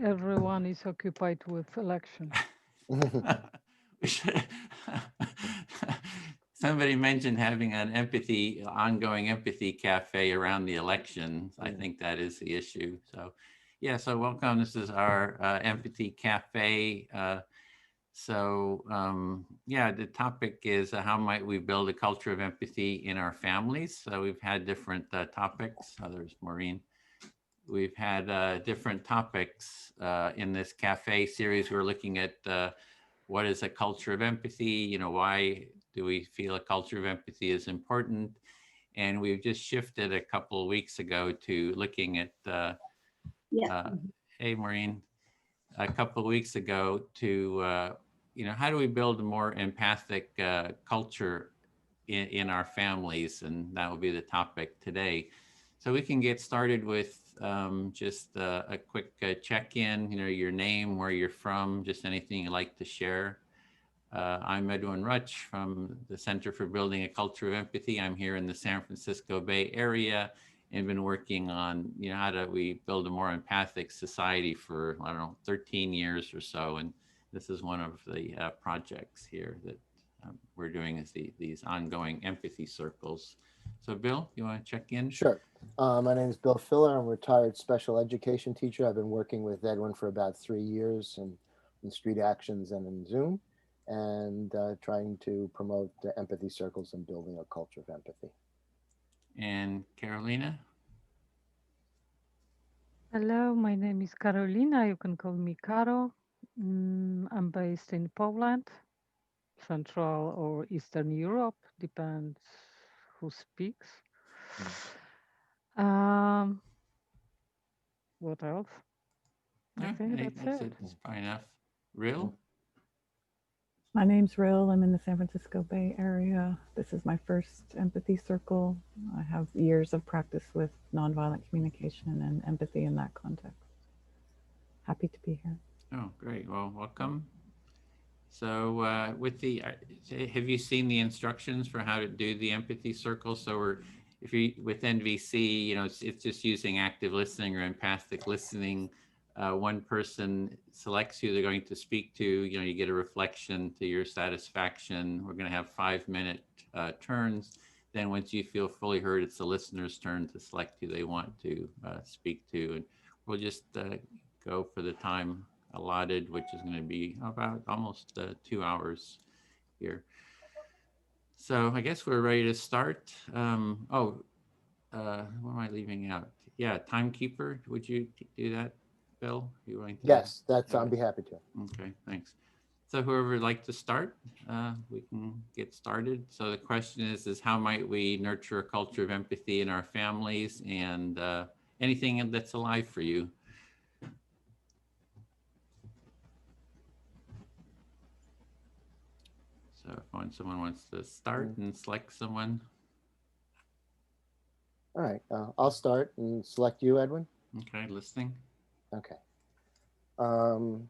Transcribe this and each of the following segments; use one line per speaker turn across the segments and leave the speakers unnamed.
Everyone is occupied with election.
We should- Somebody mentioned having an ongoing empathy cafe around the elections. I think that is the issue. So, yeah, so welcome. This is our empathy cafe. Yeah, the topic is how might we build a culture of empathy in our families? So we've had different topics. There's Maureen. We've had different topics in this cafe series. We're looking at what is a culture of empathy? Why do we feel a culture of empathy is important? And we've just shifted a couple of weeks ago to looking at,
Yeah.
uh, hey, Maureen, a couple of weeks ago to, how do we build a more empathic culture in our families? And that will be the topic today. So we can get started with just a quick check-in, your name, where you're from, just anything you'd like to share. I'm Edwin Rutch from the Center for Building a Culture of Empathy. I'm here in the San Francisco Bay Area and been working on, how do we build a more empathic society for, I don't know, 13 years or so. And this is one of the projects here that we're doing is these ongoing empathy circles. So Bill, you want to check in?
Sure. My name is Bill Filler. I'm a retired special education teacher. I've been working with Edwin for about 3 years in street actions and in Zoom, and trying to promote the empathy circles and building a culture of empathy.
And Carolina?
Hello, my name is Carolina. You can call me Caro. I'm based in Poland, Central or Eastern Europe, depends who speaks. Um, what else? I
No,
think that's
that's
it.
it. It's probably enough. Real?
My name's Rill. I'm in the San Francisco Bay Area. This is my first empathy circle. I have years of practice with nonviolent communication and empathy in that context. Happy to be here.
Oh, great. Well, welcome. So have you seen the instructions for how to do the empathy circle? So if you with NVC, it's just using active listening or empathic listening. One person selects who they're going to speak to. You get a reflection to your satisfaction. We're going to have 5-minute turns. Then once you feel fully heard, it's the listener's turn to select who they want to speak to. And we'll just go for the time allotted, which is going to be about almost 2 hours here. So I guess we're ready to start. What am I leaving out? Yeah, timekeeper. Would you do that, Bill? You going to?
Yes, that's. I'd be happy to.
Okay, thanks. So whoever would like to start, we can get started. So the question is how might we nurture a culture of empathy in our families and anything that's alive for you? So if someone wants to start and select someone.
All right, I'll start and select you, Edwin.
Okay, listening.
Okay. Um,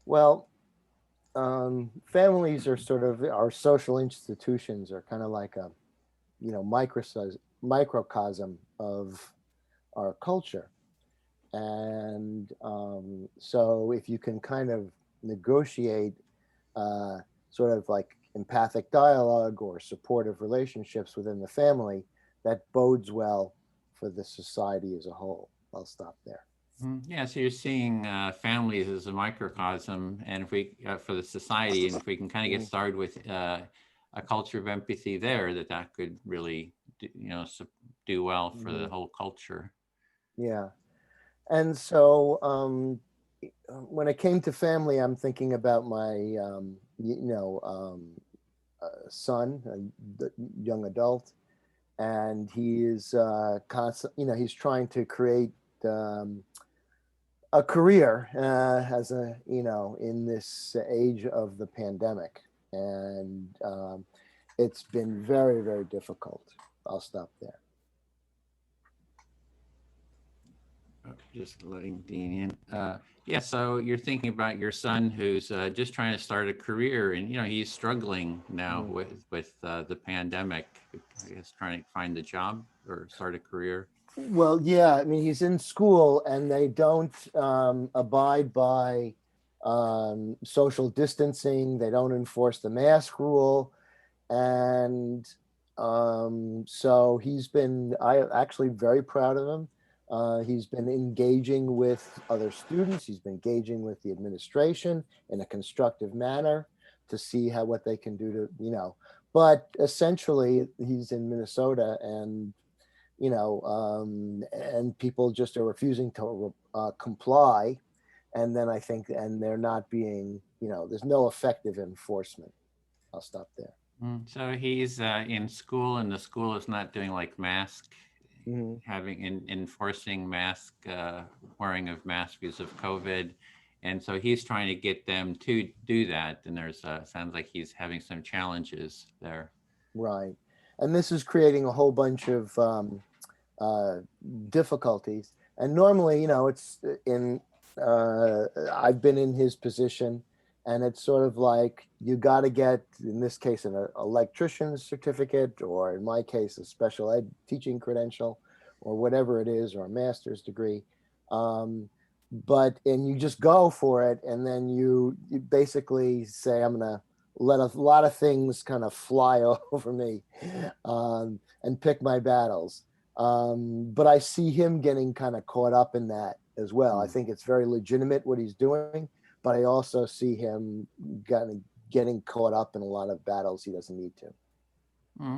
well, families are sort of our social institutions are kind of like a, microcosm of our culture, and so if you can kind of negotiate sort of like empathic dialogue or supportive relationships within the family, that bodes well for the society as a whole. I'll stop there.
Yeah, so you're seeing families as a microcosm, and if we for the society, and if we can kind of get started with a culture of empathy there, that could really, do well for the whole culture.
Yeah, and so when it came to family, I'm thinking about my son, a young adult, and he is constant. He's trying to create a career as a in this age of the pandemic, and it's been very, very difficult. I'll stop there.
Just letting Dean in. Yeah, so you're thinking about your son who's just trying to start a career, and he's struggling now with the pandemic. I guess trying to find a job or start a career.
Well, yeah, I mean, he's in school and they don't abide by social distancing. They don't enforce the mask rule. And so he's been, I actually very proud of him. He's been engaging with other students. He's been engaging with the administration in a constructive manner to see how what they can do to, but essentially he's in Minnesota and and people just are refusing to comply. And then I think, and they're not being, there's no effective enforcement. I'll stop there.
So he's in school, and the school is not doing like mask,
Mhm.
enforcing mask wearing of masks because of COVID, and so he's trying to get them to do that. And there's sounds like he's having some challenges there.
Right. And this is creating a whole bunch of uh, difficulties. And normally, it's in, I've been in his position, and it's sort of like you got to get, in this case, an electrician's certificate, or in my case, a special ed teaching credential, or whatever it is, or a master's degree. And you just go for it, and then you basically say, I'm going to let a lot of things kind of fly over me and pick my battles. But I see him getting kind of caught up in that as well. I think it's very legitimate what he's doing, but I also see him getting caught up in a lot of battles he doesn't need to.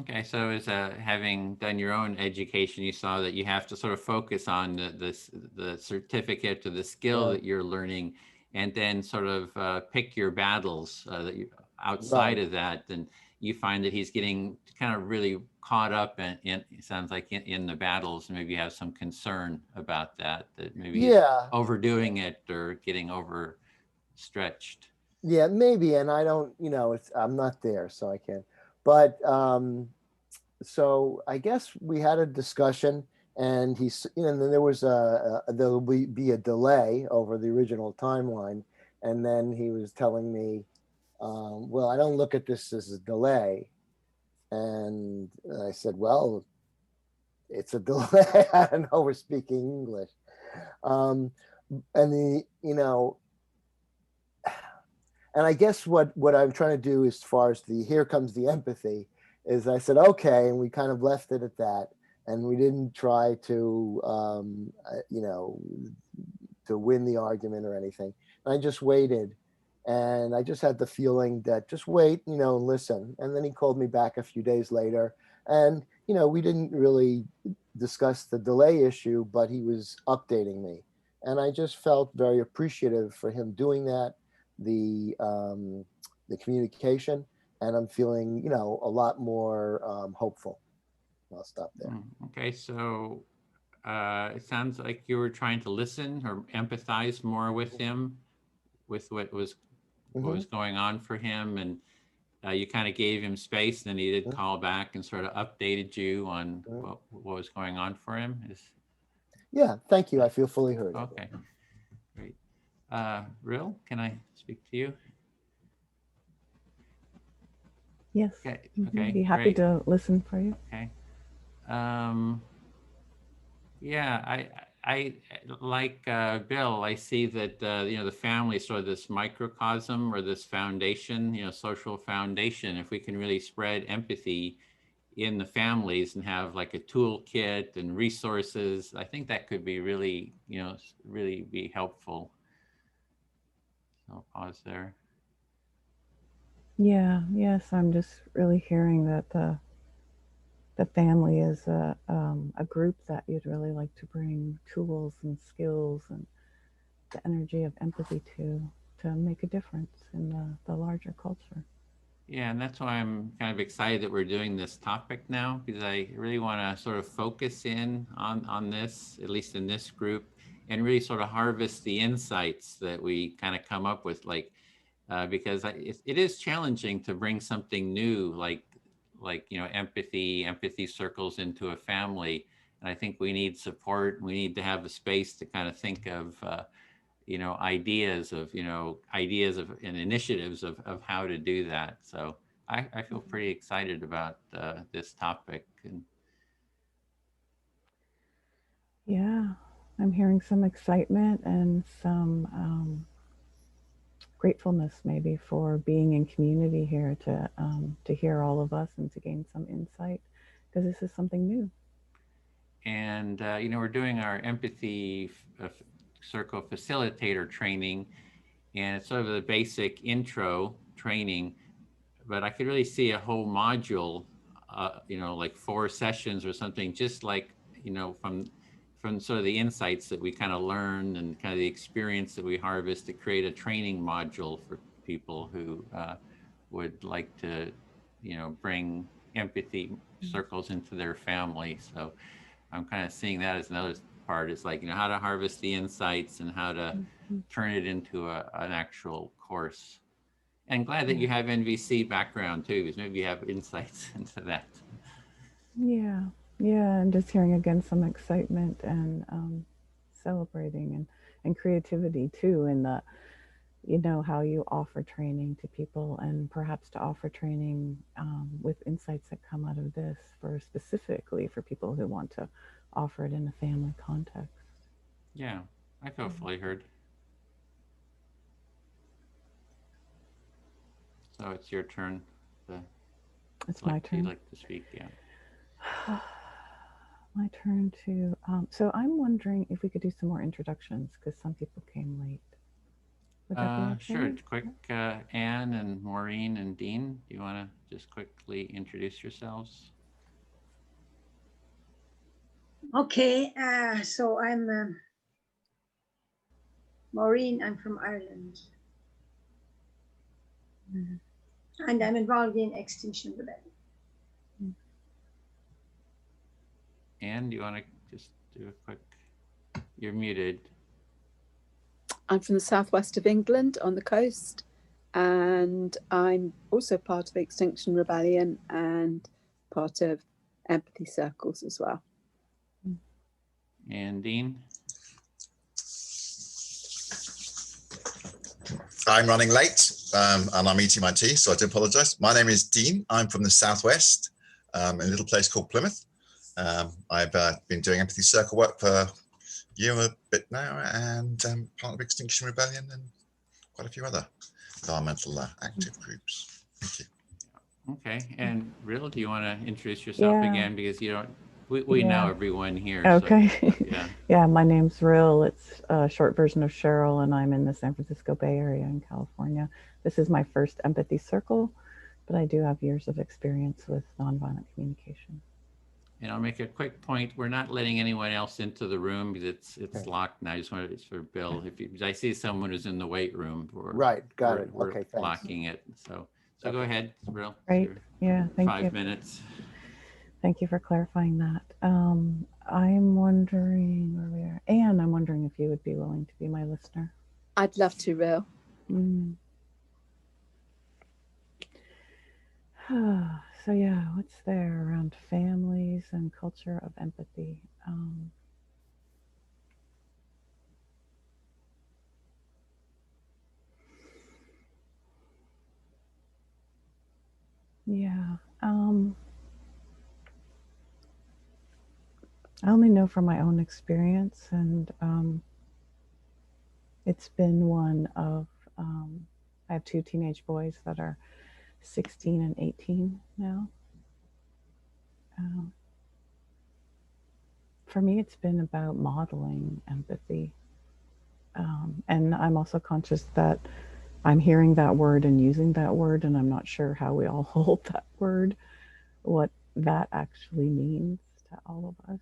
Okay, so as having done your own education, you saw that you have to sort of focus on the certificate or the skill
Yeah.
that you're learning, and then sort of pick your battles that you outside
Right.
of that. Then you find that he's getting kind of really caught up in it sounds like in the battles, and maybe you have some concern about that maybe he's
Yeah.
overdoing it or getting overstretched.
Yeah, maybe. And I don't, I'm not there, so I can't. But so I guess we had a discussion, and and then there was there'll be a delay over the original timeline. And then he was telling me, well, I don't look at this as a delay. And I said, well, it's a delay. I don't know, we're speaking English. Um, and and I guess what I'm trying to do as far as the here comes the empathy is I said, okay. And we kind of left it at that. And we didn't try to, to win the argument or anything. And I just waited. And I just had the feeling that just wait, and listen. And then he called me back a few days later. And, we didn't really discuss the delay issue, but he was updating me. And I just felt very appreciative for him doing that, the communication. And I'm feeling, a lot more hopeful. I'll stop there.
Okay, so it sounds like you were trying to listen or empathize more with him, with what
Mm-hmm.
was going on for him, and you kind of gave him space. And then he did call back and sort of updated you on what was going on for him.
Yeah, thank you. I feel fully heard.
Okay, great. Ril, can I speak to you?
Yes.
Okay.
Mm-hmm.
Okay.
Be happy
Great.
to listen for you.
Okay. Yeah, I like Bill. I see that the family is sort of this microcosm or this foundation, social foundation. If we can really spread empathy in the families and have like a toolkit and resources, I think that could be really, really be helpful. So I'll pause there.
Yeah. Yes. I'm just really hearing that the family is a group that you'd really like to bring tools and skills and the energy of empathy to make a difference in the larger culture.
Yeah, and that's why I'm kind of excited that we're doing this topic now, because I really want to sort of focus in on this, at least in this group, and really sort of harvest the insights that we kind of come up with, like because it is challenging to bring something new, like empathy circles into a family, and I think we need support. We need to have a space to kind of think of. Ideas of and initiatives of how to do that. So I feel pretty excited about this topic. And
Yeah, I'm hearing some excitement and some gratefulness maybe for being in community here to hear all of us and to gain some insight because this is something new.
And, we're doing our empathy circle facilitator training, and it's sort of the basic intro training, but I could really see a whole module, like 4 sessions or something, just like, from sort of the insights that we kind of learn and kind of the experience that we harvest to create a training module for people who would like to, bring empathy circles into their family. So I'm kind of seeing that as another part. It's like, how to harvest the insights and how to turn it into an actual course. And glad that you have NVC background too, because maybe you have insights into that.
Yeah, yeah, and just hearing again some excitement and celebrating and creativity too in the, how you offer training to people and perhaps to offer training with insights that come out of this for specifically for people who want to offer it in a family context.
Yeah, I feel fully heard. So it's your turn.
It's my turn.
You'd like to speak, yeah.
My turn to, so I'm wondering if we could do some more introductions because some people came late. Would that be okay?
Sure, quick, Anne and Maureen and Dean, do you want to just quickly introduce yourselves?
Okay, so I'm Maureen, I'm from Ireland. And I'm involved in Extinction Rebellion.
Anne, do you want to just do a quick, you're muted.
I'm from the southwest of England on the coast, and I'm also part of Extinction Rebellion and part of empathy circles as well.
And Dean?
I'm running late and I'm eating my tea, so I do apologise. My name is Dean. I'm from the southwest, a little place called Plymouth. I've been doing empathy circle work for a year and a bit now, and part of Extinction Rebellion and quite a few other environmental active groups. Thank you.
Okay, and Ril, do you want to introduce yourself again, because you don't, we know everyone here.
Okay.
So,
yeah, my name's Ril. It's a short version of Cheryl, and I'm in the San Francisco Bay Area in California. This is my first empathy circle, but I do have years of experience with nonviolent communication.
And I'll make a quick point. We're not letting anyone else into the room because it's locked now. I just wanted, it's for Bill. If I see someone who's in the weight room,
Got it.
We're
Okay, thanks.
locking it. So go ahead, Ril.
Great. Yeah, thank you.
5 minutes.
Thank you for clarifying that. I'm wondering where we are. Anne, I'm wondering if you would be willing to be my listener.
I'd love to, Ril.
So yeah, what's there around families and culture of empathy? Yeah. I only know from my own experience, and it's been one of, I have 2 teenage boys that are 16 and 18 now. For me, it's been about modeling empathy. And I'm also conscious that I'm hearing that word and using that word, and I'm not sure how we all hold that word, what that actually means to all of us.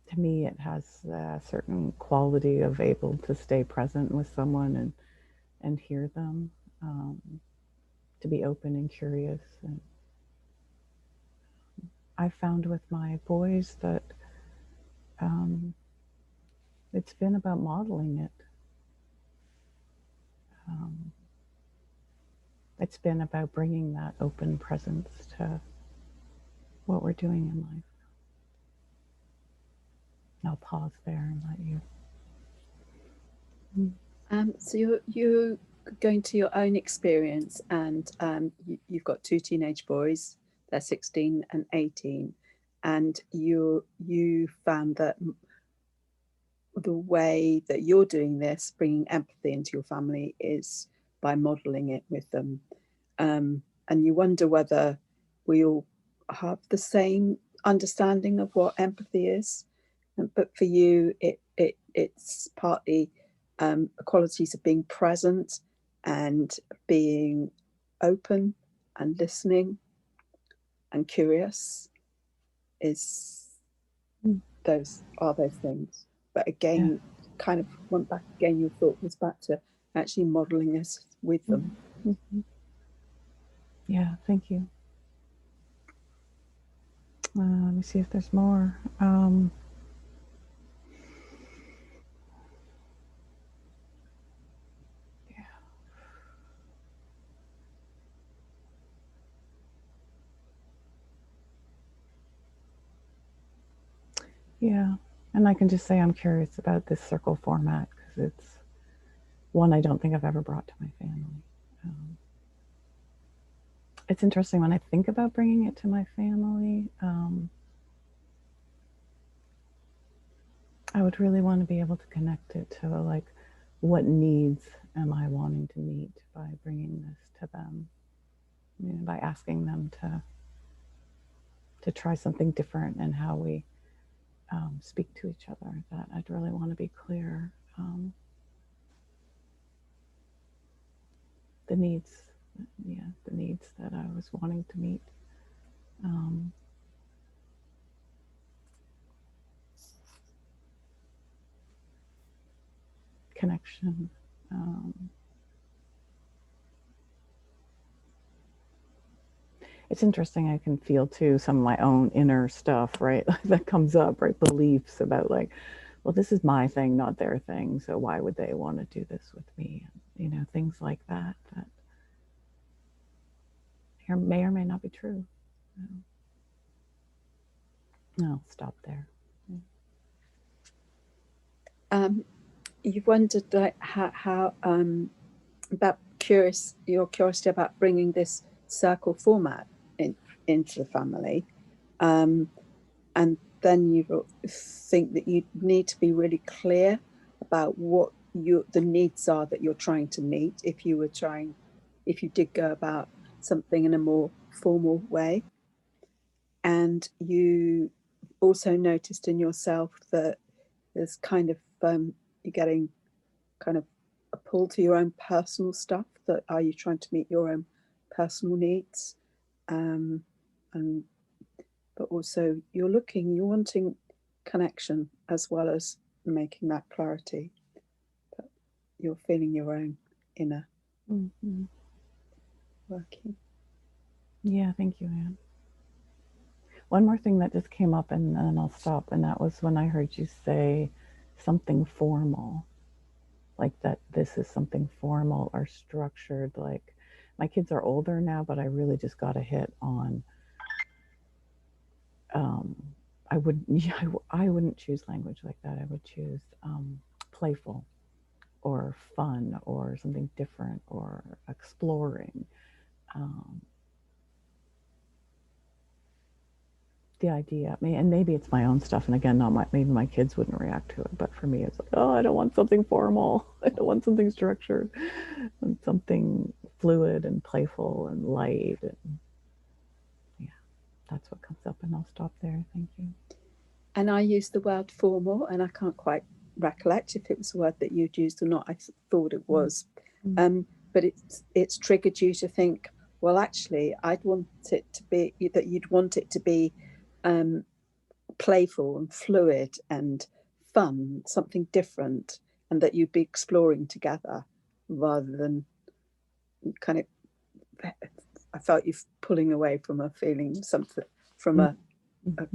To me, it has a certain quality of able to stay present with someone and hear them, to be open and curious. And I found with my boys that it's been about modeling it. It's been about bringing that open presence to what we're doing in life. I'll pause there and let you.
So you're going to your own experience, and you've got 2 teenage boys. They're 16 and 18. and you found that the way that you're doing this, bringing empathy into your family, is by modeling it with them. And you wonder whether we all have the same understanding of what empathy is. But for you, it's partly qualities of being present and being open and listening and curious. Those things. But again, kind of went back again, your thought was back to actually modeling this with them.
Mm-hmm. Yeah, thank you. Let me see if there's more. Yeah, and I can just say I'm curious about this circle format because it's one I don't think I've ever brought to my family. It's interesting when I think about bringing it to my family. I would really want to be able to connect it to like, what needs am I wanting to meet by bringing this to them? You know, by asking them to try something different in how we speak to each other. That I'd really want to be clear. The needs that I was wanting to meet. Connection. It's interesting, I can feel too some of my own inner stuff, right? That comes up, right? Beliefs about like, well, this is my thing, not their thing. So why would they want to do this with me? You know, things like that, that may or may not be true. I'll stop there.
You've wondered like how about your curiosity about bringing this circle format into the family, and then you think that you need to be really clear about what the needs are that you're trying to meet if you did go about something in a more formal way. And you also noticed in yourself that there's kind of you're getting kind of a pull to your own personal stuff. That are you trying to meet your own personal needs, but also you're wanting connection as well as making that clarity. But you're feeling your own inner working.
Yeah, thank you, Anne. One more thing that just came up, and then I'll stop, and that was when I heard you say something formal, like that this is something formal or structured. Like, my kids are older now, but I really just got a hit on, I wouldn't choose language like that. I would choose playful or fun or something different or exploring. The idea, and maybe it's my own stuff, and again, maybe my kids wouldn't react to it, but for me, it's like, oh, I don't want something formal. I don't want something structured. I want something fluid and playful and light. And yeah, that's what comes up, and I'll stop there. Thank you.
And I used the word formal, and I can't quite recollect if it was a word that you'd used or not. I thought it was, but it's triggered you to think, well, actually, I'd want it to be that you'd want it to be playful and fluid and fun, something different, and that you'd be exploring together rather than kind of, I felt you pulling away from a feeling, something from a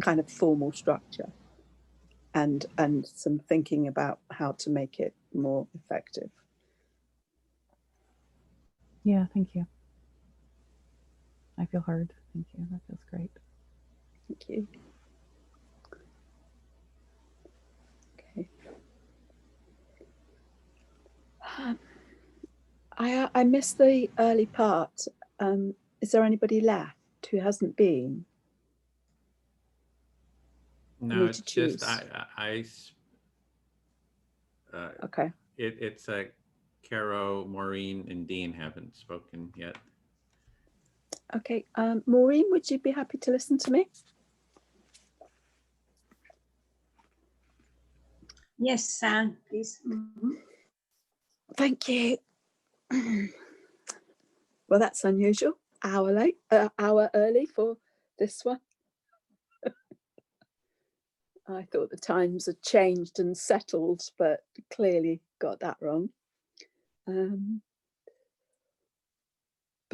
kind of formal structure, and some thinking about how to make it more effective.
Yeah, thank you. I feel heard. Thank you. That feels great.
Thank you. Okay. I missed the early part. Is there anybody left who hasn't been?
No,
me to
it's
choose?
just
Okay.
it's Caro, Maureen, and Dean haven't spoken yet.
Okay. Maureen, would you be happy to listen to me?
Yes, Sam, please. Mhm.
Thank you. Well, that's unusual. Hour early for this one. I thought the times had changed and settled, but clearly got that wrong. But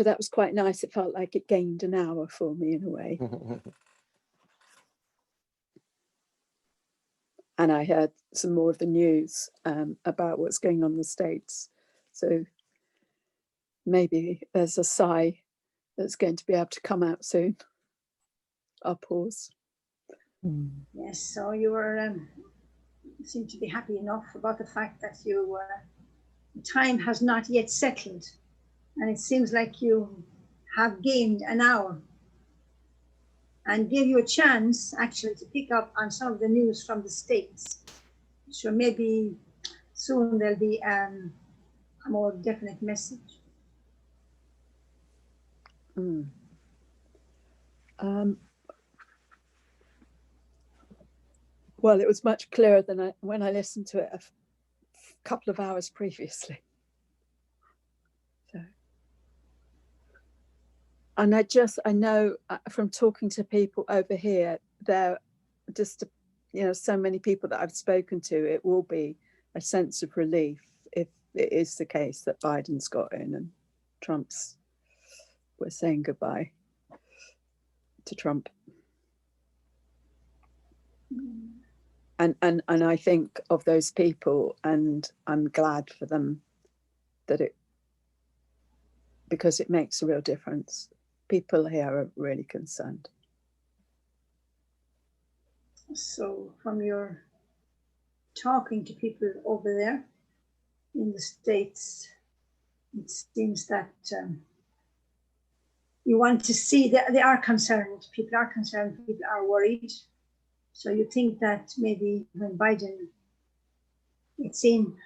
that was quite nice. It felt like it gained an hour for me in a way. And I heard some more of the news about what's going on in the States. So maybe there's a sigh that's going to be able to come out soon. I'll pause.
Yes, so you were seem to be happy enough about the fact that you time has not yet settled, and it seems like you have gained an hour, and give you a chance actually to pick up on some of the news from the States. So maybe soon there'll be a more definite message.
Well, it was much clearer than when I listened to it a couple of hours previously. So, and I know from talking to people over here, there just, so many people that I've spoken to, it will be a sense of relief if it is the case that Biden's got in and we're saying goodbye to Trump. And I think of those people, and I'm glad for them because it makes a real difference. People here are really concerned.
So from your talking to people over there in the States, it seems that you want to see that they are concerned. People are concerned, people are worried. So you think that maybe when Biden gets in,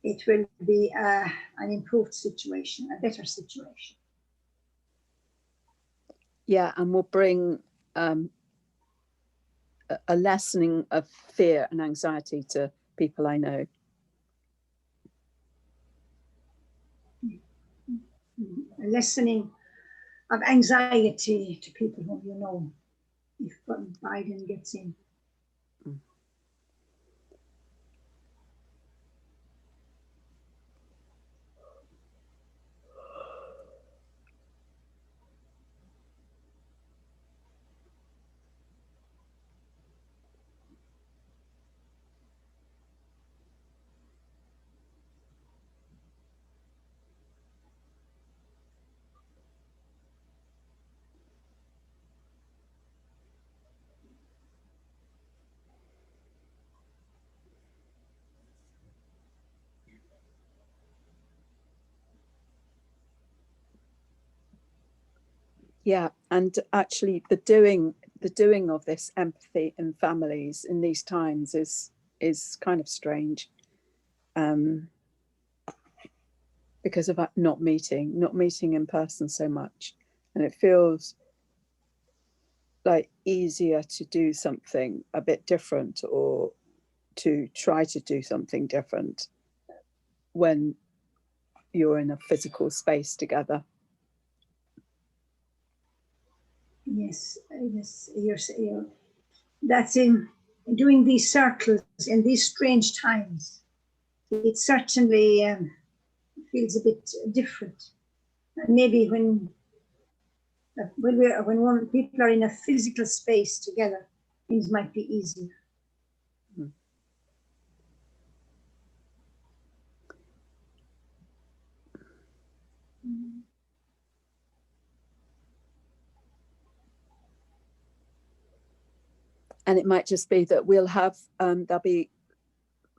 it will be an improved situation, a better situation.
Yeah, and will bring a lessening of fear and anxiety to people I know.
A lessening of anxiety to people whom you know if Biden gets in.
Yeah, and actually the doing of this empathy in families in these times is kind of strange, because of not meeting in person so much, and it feels like easier to do something a bit different or to try to do something different when you're in a physical space together.
Yes, that's in doing these circles in these strange times. It certainly feels a bit different. And maybe when people are in a physical space together, things might be easier.
And it might just be that we'll have there'll be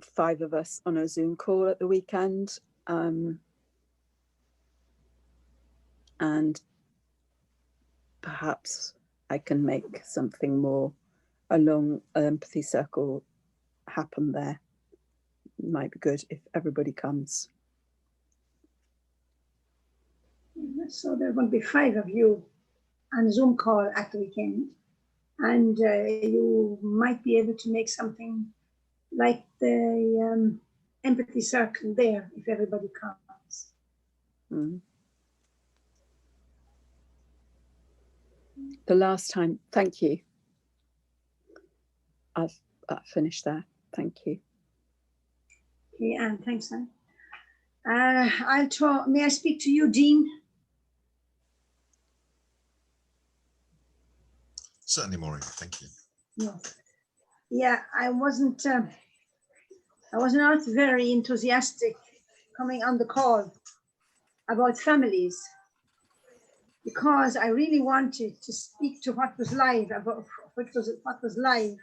5 of us on a Zoom call at the weekend, and perhaps I can make something more a long empathy circle happen there. It might be good if everybody comes.
So there are going to be 5 of you on a Zoom call at the weekend, and you might be able to make something like the empathy circle there if everybody comes.
Mm. The last time, thank you. I've finished there. Thank you.
Okay, Anne, thanks, Anne. May I speak to you, Dean?
Certainly, Maureen. Thank you.
No. Yeah, I wasn't not very enthusiastic coming on the call about families, because I really wanted to speak to what was live, about what was live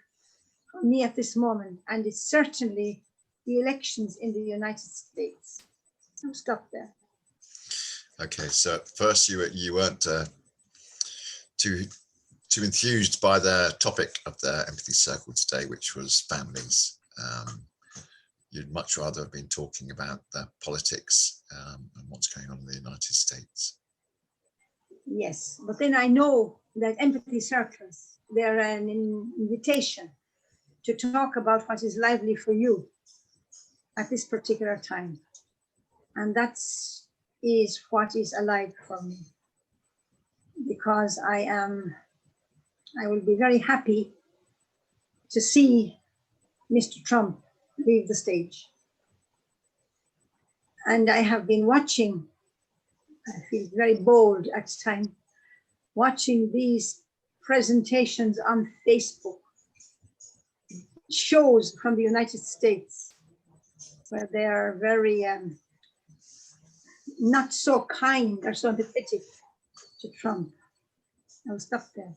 for me at this moment, and it's certainly the elections in the United States. I'll stop there.
Okay, so first you weren't too enthused by the topic of the empathy circle today, which was families. You'd much rather have been talking about the politics and what's going on in the United States.
Yes, but then I know that empathy circles, they're an invitation to talk about what is lively for you at this particular time. And that is what is alive for me, because I will be very happy to see Mr. Trump leave the stage. And I have been watching, I feel very bold at times, watching these presentations on Facebook, shows from the United States, where they are very not so kind or so empathetic to Trump. I'll stop there.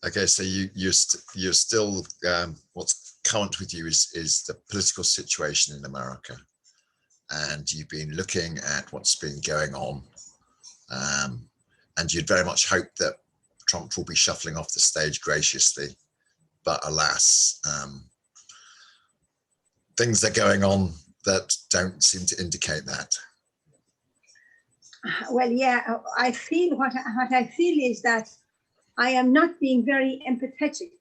Okay, so you're still what's current with you is the political situation in America, and you've been looking at what's been going on, and you'd very much hope that Trump will be shuffling off the stage graciously, but alas, things are going on that don't seem to indicate that.
Well, yeah, I feel what I feel is that I am not being very empathetic,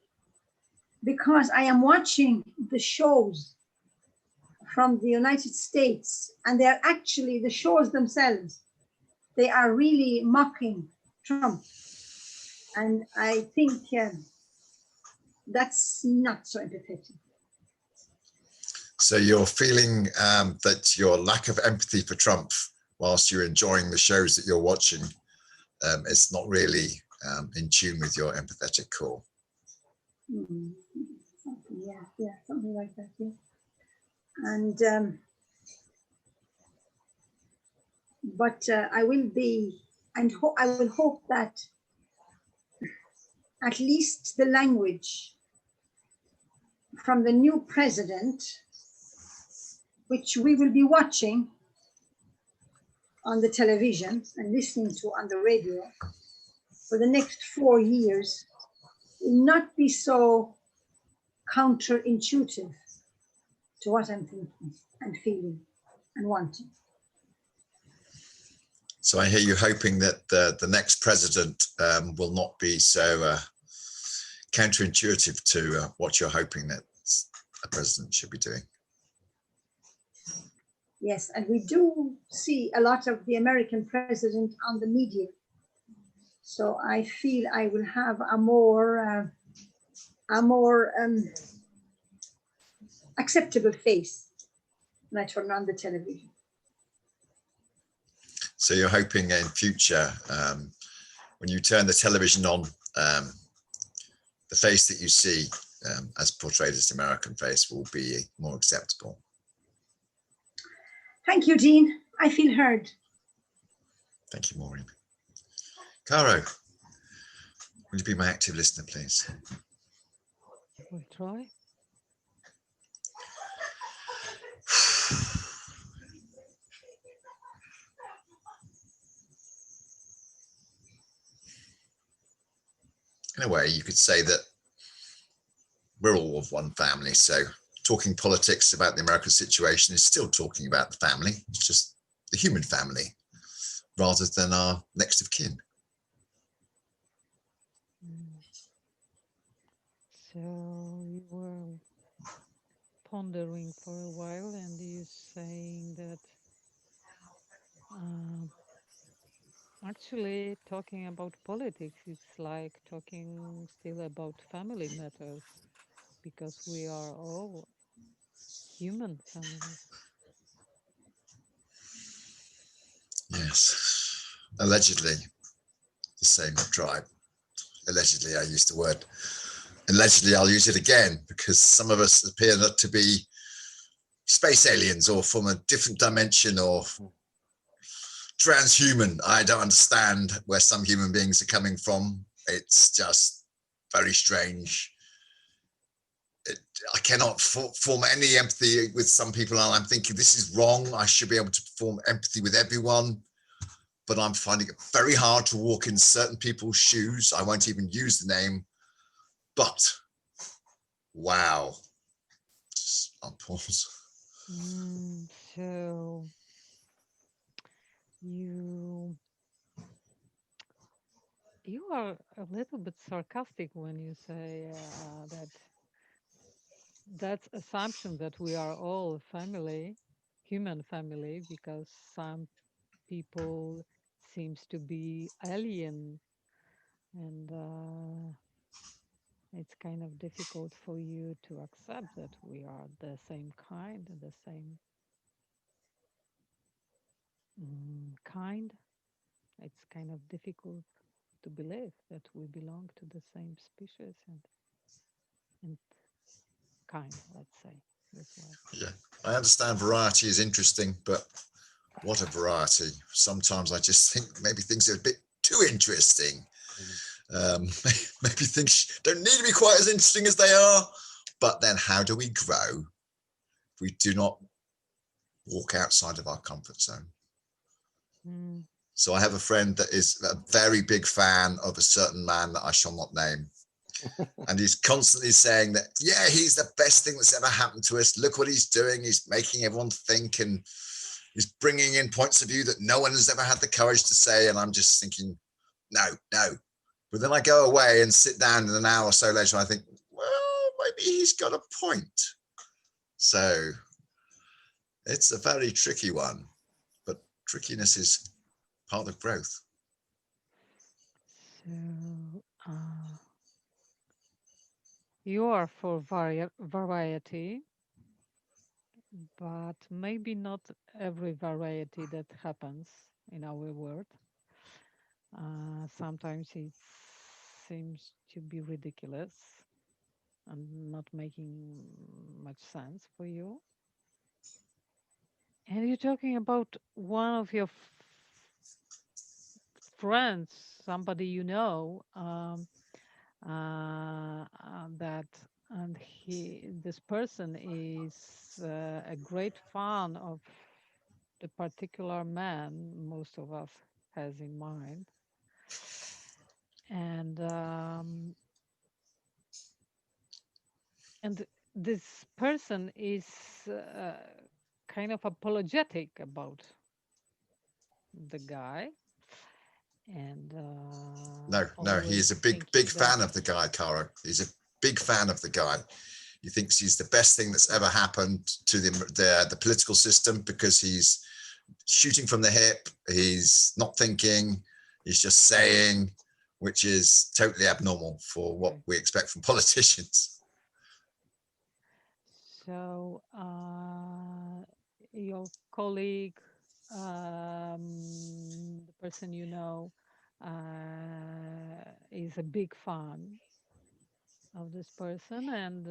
because I am watching the shows from the United States, and they're actually the shows themselves. They are really mocking Trump. And I think that's not so empathetic.
So you're feeling that your lack of empathy for Trump, whilst you're enjoying the shows that you're watching, it's not really in tune with your empathetic core.
Mm-hmm. Yeah, something like that. Yeah, and but I will be, and I will hope that at least the language from the new president, which we will be watching on the television and listening to on the radio for the next 4 years, will not be so counterintuitive to what I'm thinking and feeling and wanting.
So I hear you hoping that the next president will not be so counterintuitive to what you're hoping that a president should be doing.
Yes, and we do see a lot of the American president on the media. So I feel I will have a more acceptable face when I turn on the television.
So you're hoping in future, when you turn the television on, the face that you see as portrayed as the American face will be more acceptable.
Thank you, Dean. I feel heard.
Thank you, Maureen. Caro, will you be my active listener, please?
We'll try.
In a way, you could say that we're all of one family. So talking politics about the American situation is still talking about the family. It's just the human family rather than our next of kin.
So you were pondering for a while, and you're saying that actually talking about politics, it's like talking still about family matters, because we are all human family.
Yes, allegedly the same tribe. Allegedly, I used the word. Allegedly, I'll use it again because some of us appear not to be space aliens or from a different dimension or transhuman. I don't understand where some human beings are coming from. It's just very strange. I cannot form any empathy with some people, and I'm thinking this is wrong. I should be able to form empathy with everyone, but I'm finding it very hard to walk in certain people's shoes. I won't even use the name, but wow. I'll pause.
So you are a little bit sarcastic when you say that's assumption that we are all family, human family, because some people seems to be alien, and it's kind of difficult for you to accept that we are the same kind, the same kind. It's kind of difficult to believe that we belong to the same species and kind, let's say this way.
Yeah, I understand variety is interesting, but what a variety. Sometimes I just think maybe things are a bit too interesting. Maybe things don't need to be quite as interesting as they are, but then how do we grow if we do not walk outside of our comfort zone? So I have a friend that is a very big fan of a certain man that I shall not name. And he's constantly saying that, yeah, he's the best thing that's ever happened to us. Look what he's doing. He's making everyone think, and he's bringing in points of view that no one has ever had the courage to say. And I'm just thinking, no. But then I go away and sit down, and an hour or so later, I think, well, maybe he's got a point. So it's a very tricky one, but trickiness is part of growth.
So you are for variety, but maybe not every variety that happens in our world. Sometimes it seems to be ridiculous and not making much sense for you. And you're talking about one of your friends, somebody you know, that, and this person is a great fan of the particular man most of us has in mind, and this person is kind of apologetic about the guy, and
no, he is a big fan of the guy, Cara. He's a big fan of the guy. He thinks he's the best thing that's ever happened to the political system because he's shooting from the hip. He's not thinking. He's just saying, which is totally abnormal for what we expect from politicians.
So your colleague, the person you know, is a big fan of this person, and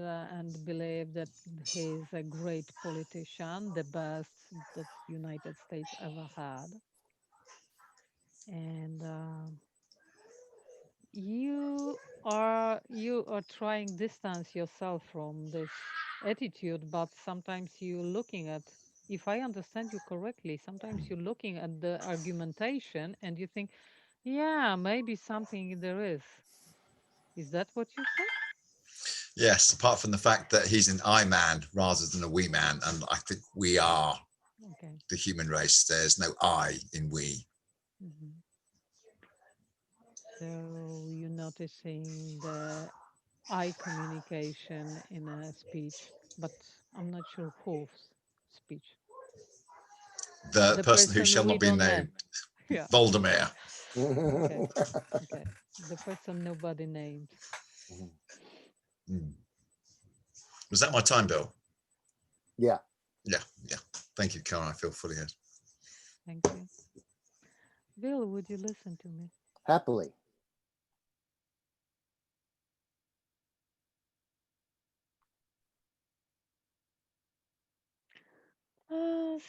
believe that he's a great politician, the best that United States ever had. And you are trying distance yourself from this attitude, but sometimes you're looking at, if I understand you correctly, sometimes you're looking at the argumentation and you think, yeah, maybe something there is. Is that what you said?
Yes, apart from the fact that he's an I man rather than a we man. And I think we are
Okay.
the human race. There's no I in we.
Mhm. So you're noticing the eye communication in a speech, but I'm not sure whose speech.
The
The
person who shall
person we
not be
don't know.
named,
Yeah.
Voldemort.
Okay. Okay. The person nobody named.
Hmm. Was that my time, Bill?
Yeah.
Yeah. Thank you, Karen. I feel fully heard.
Thank you. Bill, would you listen to me?
Happily.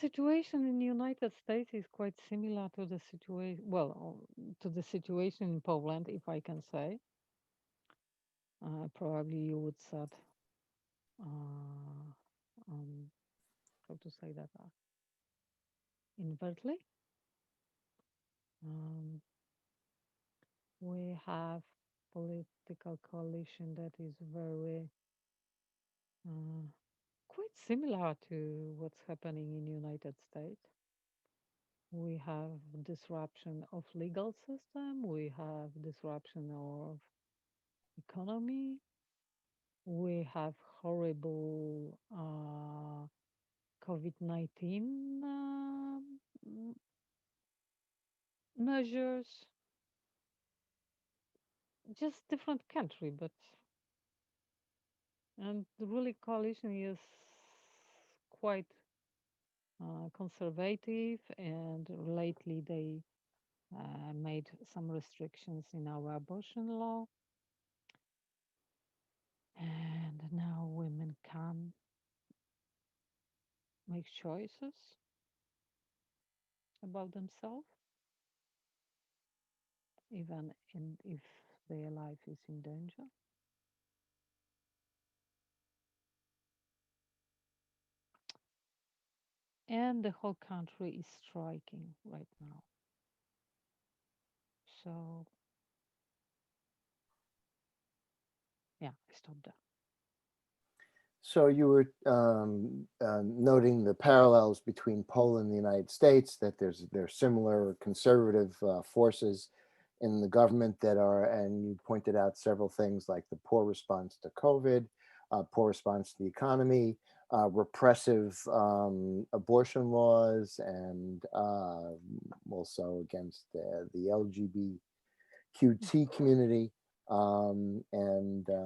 Situation in the United States is quite similar to the situation, well, to the situation in Poland, if I can say. Probably you would said, uh, how to say that, invertly. Um, we have political coalition that is very uh, quite similar to what's happening in United States. We have disruption of legal system. We have disruption of economy. We have horrible COVID-19 measures. Just different country, but and the ruling coalition is quite conservative, and lately they made some restrictions in our abortion law, and now women can make choices about themselves, even if their life is in danger. And the whole country is striking right now. So, yeah, I stopped there.
So you were noting the parallels between Poland and the United States, that there's similar conservative forces in the government that are, and you pointed out several things like the poor response to COVID, poor response to the economy, repressive abortion laws, and also against the LGBTQT community. And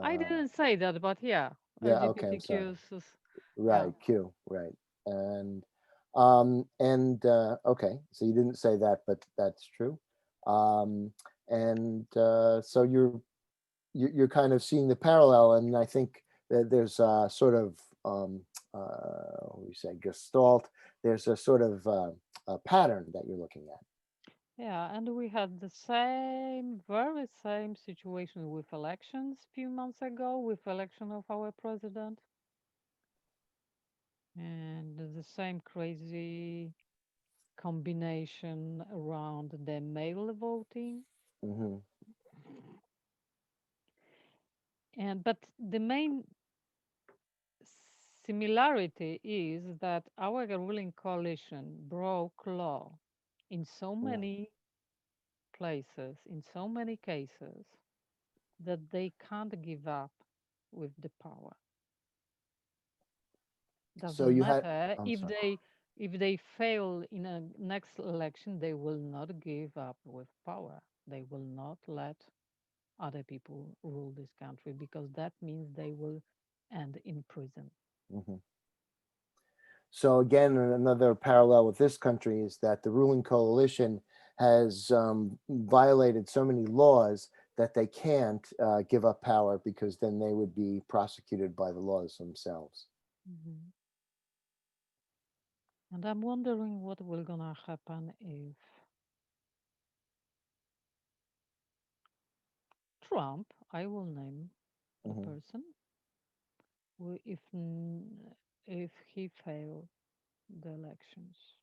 I didn't say that, but yeah,
yeah, okay, I'm sorry.
LGBTQ yeah.
Right, Q, right. Okay, so you didn't say that, but that's true. Um, so you're kind of seeing the parallel, and I think that there's a sort of what do you say, gestalt. There's a sort of a pattern that you're looking at.
Yeah, and we had the very same situation with elections a few months ago, with election of our president, and the same crazy combination around the mail voting.
Hmm.
And but the main similarity is that our ruling coalition broke law in so
Yeah.
many places, in so many cases, that they can't give up with the power.
So
Doesn't
you had,
matter
I'm sorry.
if they fail in a next election, they will not give up with power. They will not let other people rule this country, because that means they will end in prison.
Mhm. So again, another parallel with this country is that the ruling coalition has violated so many laws that they can't give up power, because then they would be prosecuted by the laws themselves.
Mhm. And I'm wondering what will gonna happen if Trump, I will name the
Mhm.
person, if he failed the elections.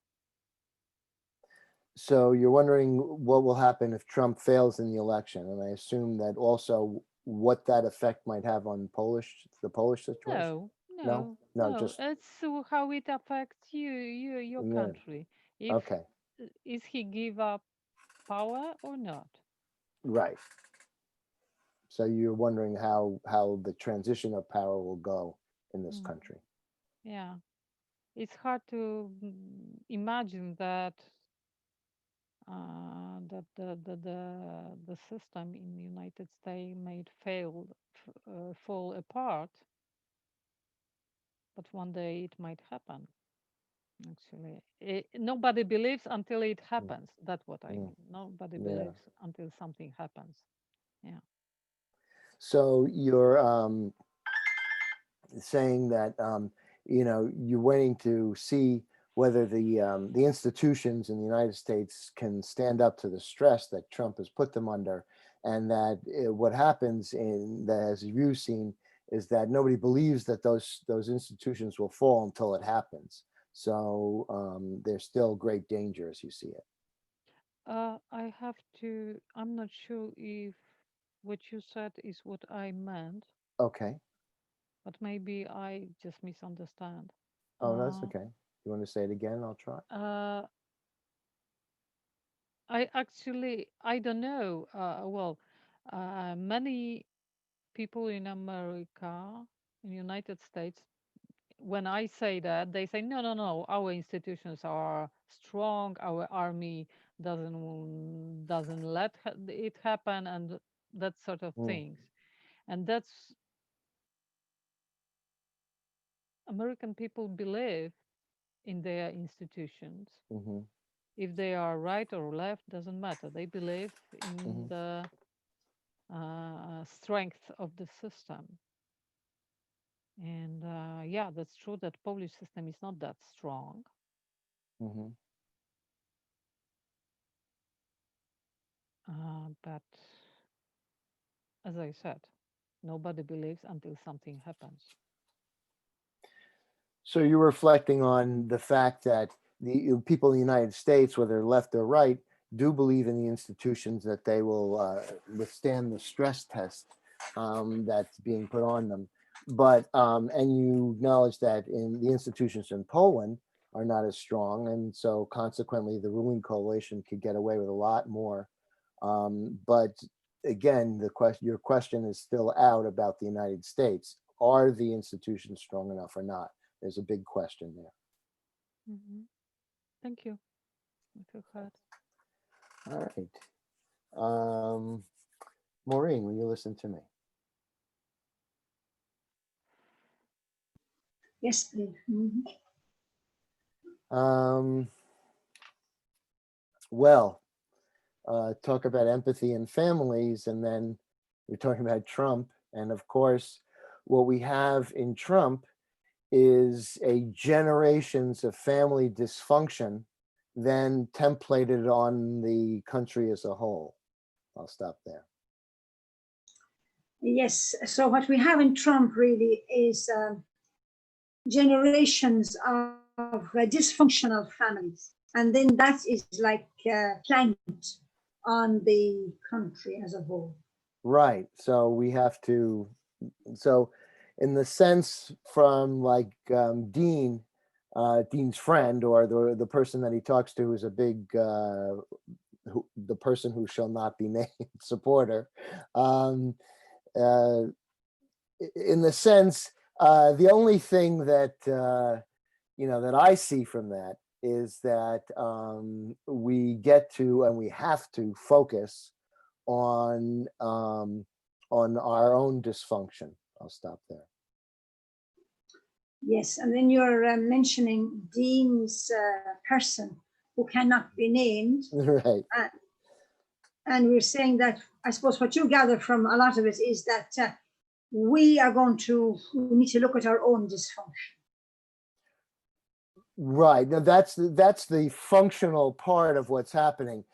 So you're wondering what will happen if Trump fails in the election, and I assume that also what that effect might have on the Polish situation? No, just
It's how it affects your
yeah.
country. If
Okay,
is he give up power or not?
right. So you're wondering how the transition of power will go in this
Mm,
country.
yeah, it's hard to imagine that that the system in the United States may fall apart, but one day it might happen. Actually, nobody believes until it
Mm,
happens. That's what I
mm,
mean. Nobody
yeah.
believes until something happens. Yeah.
So you're saying that you're waiting to see whether the institutions in the United States can stand up to the stress that Trump has put them under, and that what happens in that, as you've seen, is that nobody believes that those institutions will fall until it happens. So there's still great danger as you see it.
I have to. I'm not sure if what you said is what I meant,
Okay.
but maybe I just misunderstand.
Oh, that's
Uh,
okay. You want to say it again? I'll try.
uh, I don't know. Many people in America, in United States, when I say that, they say, no, no, no, our institutions are strong, our army doesn't let it happen, and that sort of
Mm,
things. And that's American people believe in their institutions.
mm-hmm,
If they are right or left, doesn't matter. They believe in
mm-hmm,
the strength of the system. And yeah, that's true that Polish system is not that strong.
mm-hmm.
But as I said, nobody believes until something happens.
So you're reflecting on the fact that the people in the United States, whether left or right, do believe in the institutions that they will withstand the stress test that's being put on them. But and you acknowledge that in the institutions in Poland are not as strong, and so consequently, the ruling coalition could get away with a lot more. But again, your question is still out about the United States. Are the institutions strong enough or not? There's a big question there.
Hmm. Thank you. I feel heard.
All right. Maureen, will you listen to me?
Yes, please. Mhm.
Um, well, talk about empathy in families, and then we're talking about Trump. And of course, what we have in Trump is a generations of family dysfunction, then templated on the country as a whole. I'll stop there.
Yes. So what we have in Trump really is generations of dysfunctional families, and then that is like planked on the country as a whole.
Right. So we have to. So, in the sense from like Dean's friend, or the person that he talks to, who's a big the person who shall not be named supporter. Um, uh, in the sense, the only thing that that I see from that is that we get to and we have to focus on our own dysfunction. I'll stop there.
Yes, and then you're mentioning Dean's person who cannot be named.
Right.
And we're saying that, I suppose what you gather from a lot of it is that we need to look at our own dysfunction.
Right. Now that's the functional part of what's happening.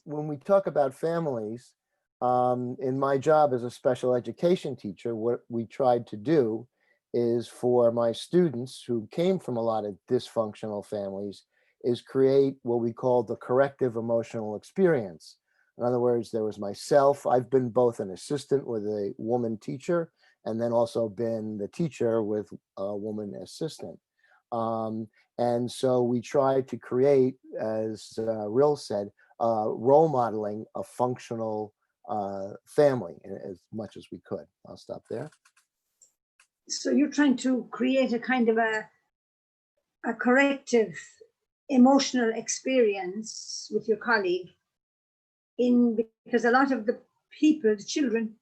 When we talk about families, in my job as a special education teacher, what we tried to do is for my students who came from a lot of dysfunctional families is create what we call the corrective emotional experience, In other words, there was myself. I've been both an assistant with a woman teacher and then also been the teacher with a woman assistant. And so we tried to create, as Ril said, role modeling a functional family as much as we could. I'll stop there.
So you're trying to create a kind of a corrective emotional experience with your colleague, because a lot of the people, the children,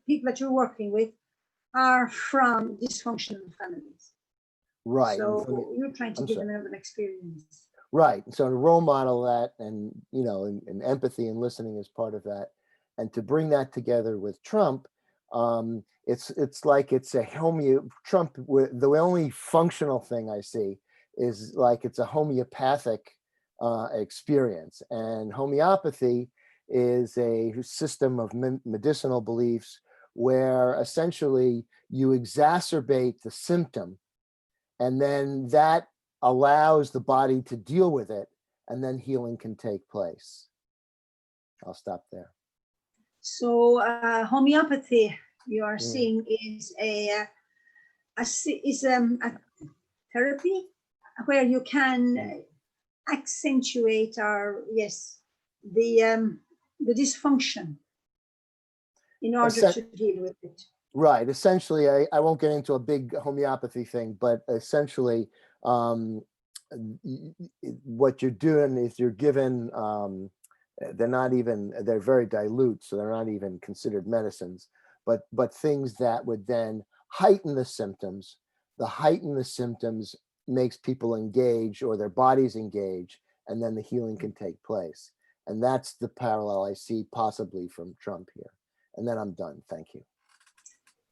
people that you're working with are from dysfunctional families.
Right.
So you're trying to give them another experience.
Right. So to role model that, and and empathy and listening is part of that, and to bring that together with Trump, it's like it's a Trump. The only functional thing I see is like it's a homeopathic experience, and homeopathy is a system of medicinal beliefs where essentially you exacerbate the symptom, and then that allows the body to deal with it, and then healing can take place. I'll stop there.
So homeopathy, you are seeing, is a therapy where you can accentuate the dysfunction in order to deal with it. Right.
Essentially, I won't get into a big homeopathy thing, but essentially, what you're doing is you're given, they're very dilute, so they're not even considered medicines, but things that would then heighten the symptoms. The heighten the symptoms makes people engage, or their bodies engage, and then the healing can take place. And that's the parallel I see possibly from Trump here. And then I'm done. Thank you.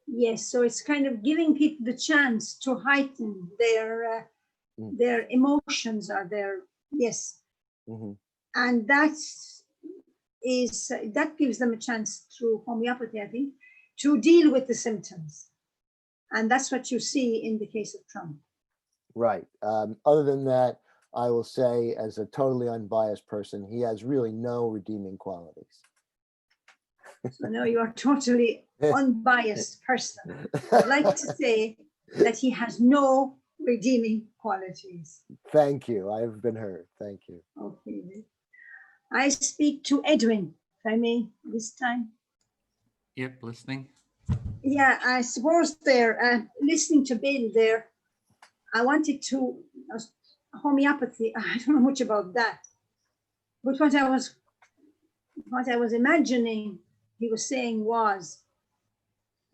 Yes, so it's kind of giving people the chance to heighten their emotions, or and that gives them a chance through homeopathy, I think, to deal with the symptoms. And that's what you see in the case of Trump.
Right. Other than that, I will say, as a totally unbiased person, he has really no redeeming qualities.
So now you are totally unbiased person. I'd like to say that he has no redeeming qualities.
Thank you. I have been heard. Thank you.
Okay. I speak to Edwin, if I may, this time.
Yep, listening.
Yeah, I suppose there, listening to Bill there, I wanted to, homeopathy, I don't know much about that. But what I was imagining he was saying was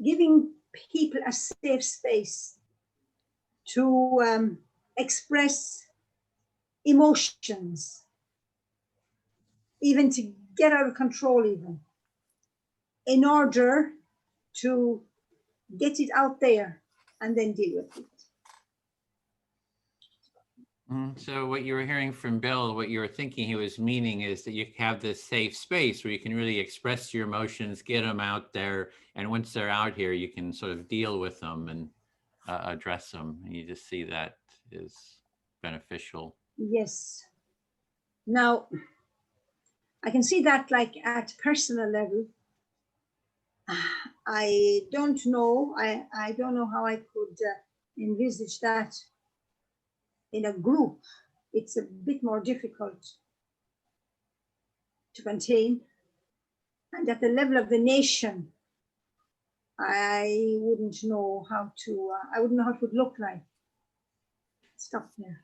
giving people a safe space to express emotions, even to get out of control, even in order to get it out there and then deal with it.
So what you were hearing from Bill, what you were thinking he was meaning is that you have this safe space where you can really express your emotions, get them out there. And once they're out here, you can sort of deal with them and address them. And you just see that is beneficial.
Yes. Now, I can see that like at personal level. I don't know. I don't know how I could envisage that in a group. It's a bit more difficult to contain. And at the level of the nation, I wouldn't know how to, I wouldn't know how it would look like. Stop there.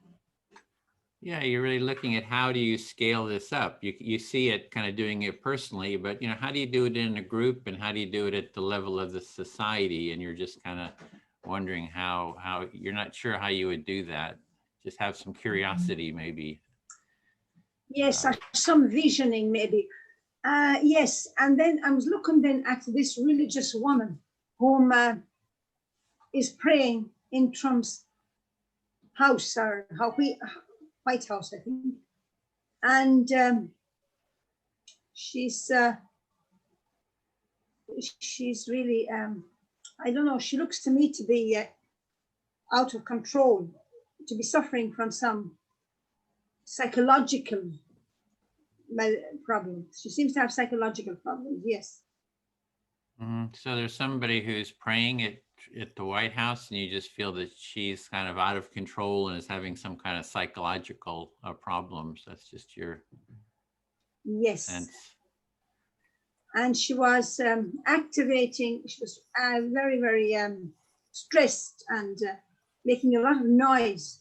Yeah, you're really looking at how do you scale this up? You see it kind of doing it personally, but how do you do it in a group, and how do you do it at the level of the society? And you're just kind of wondering how you're not sure how you would do that. Just have some curiosity, maybe.
Yes, some visioning, maybe. Yes, and then I was looking then at this religious woman whom is praying in Trump's house, or White House, I think. And she's really, I don't know, she looks to me to be out of control, to be suffering from some psychological problems. She seems to have psychological problems. Yes.
So there's somebody who's praying at the White House, and you just feel that she's kind of out of control and is having some kind of psychological problems. That's just your sense.
And she was activating. She was very, very stressed and making a lot of noise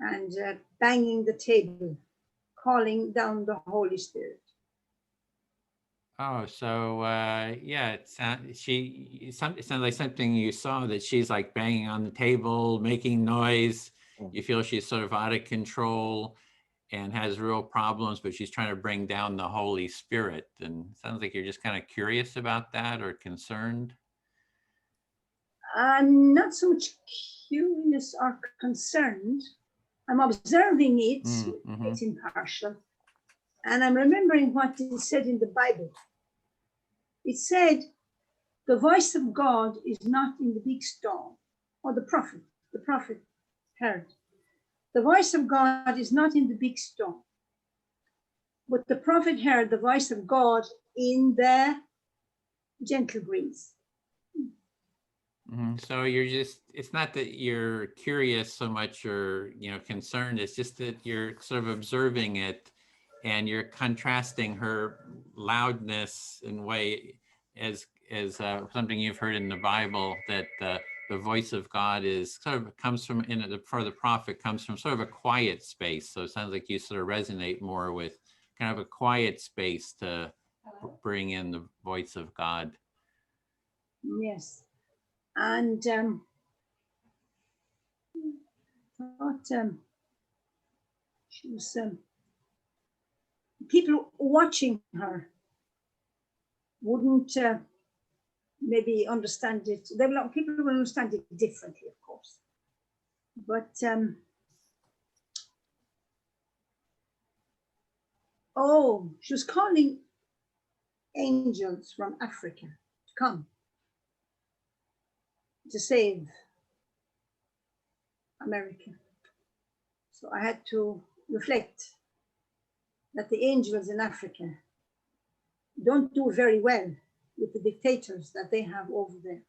and banging the table, calling down the Holy Spirit.
Oh, so yeah, it sounds like something you saw, that she's like banging on the table, making noise. You feel she's sort of out of control and has real problems, but she's trying to bring down the Holy Spirit. And it sounds like you're just kind of curious about that or concerned.
Not so much curious or concerned. I'm observing it. It's impartial. And I'm remembering what it said in the Bible. It said, the voice of God is not in the big storm. Or the prophet heard. The voice of God is not in the big storm. But the prophet heard the voice of God in the gentle breeze.
So you're just, it's not that you're curious so much or, concerned. It's just that you're sort of observing it, and you're contrasting her loudness in way as something you've heard in the Bible, that the voice of God is sort of comes from, for the prophet, comes from sort of a quiet space. So it sounds like you sort of resonate more with kind of a quiet space to bring in the voice of God.
Yes. And thought she was people watching her wouldn't maybe understand it. People will understand it differently, of course. But she was calling angels from Africa to come to save America. So I had to reflect that the angels in Africa don't do very well with the dictators that they have over there.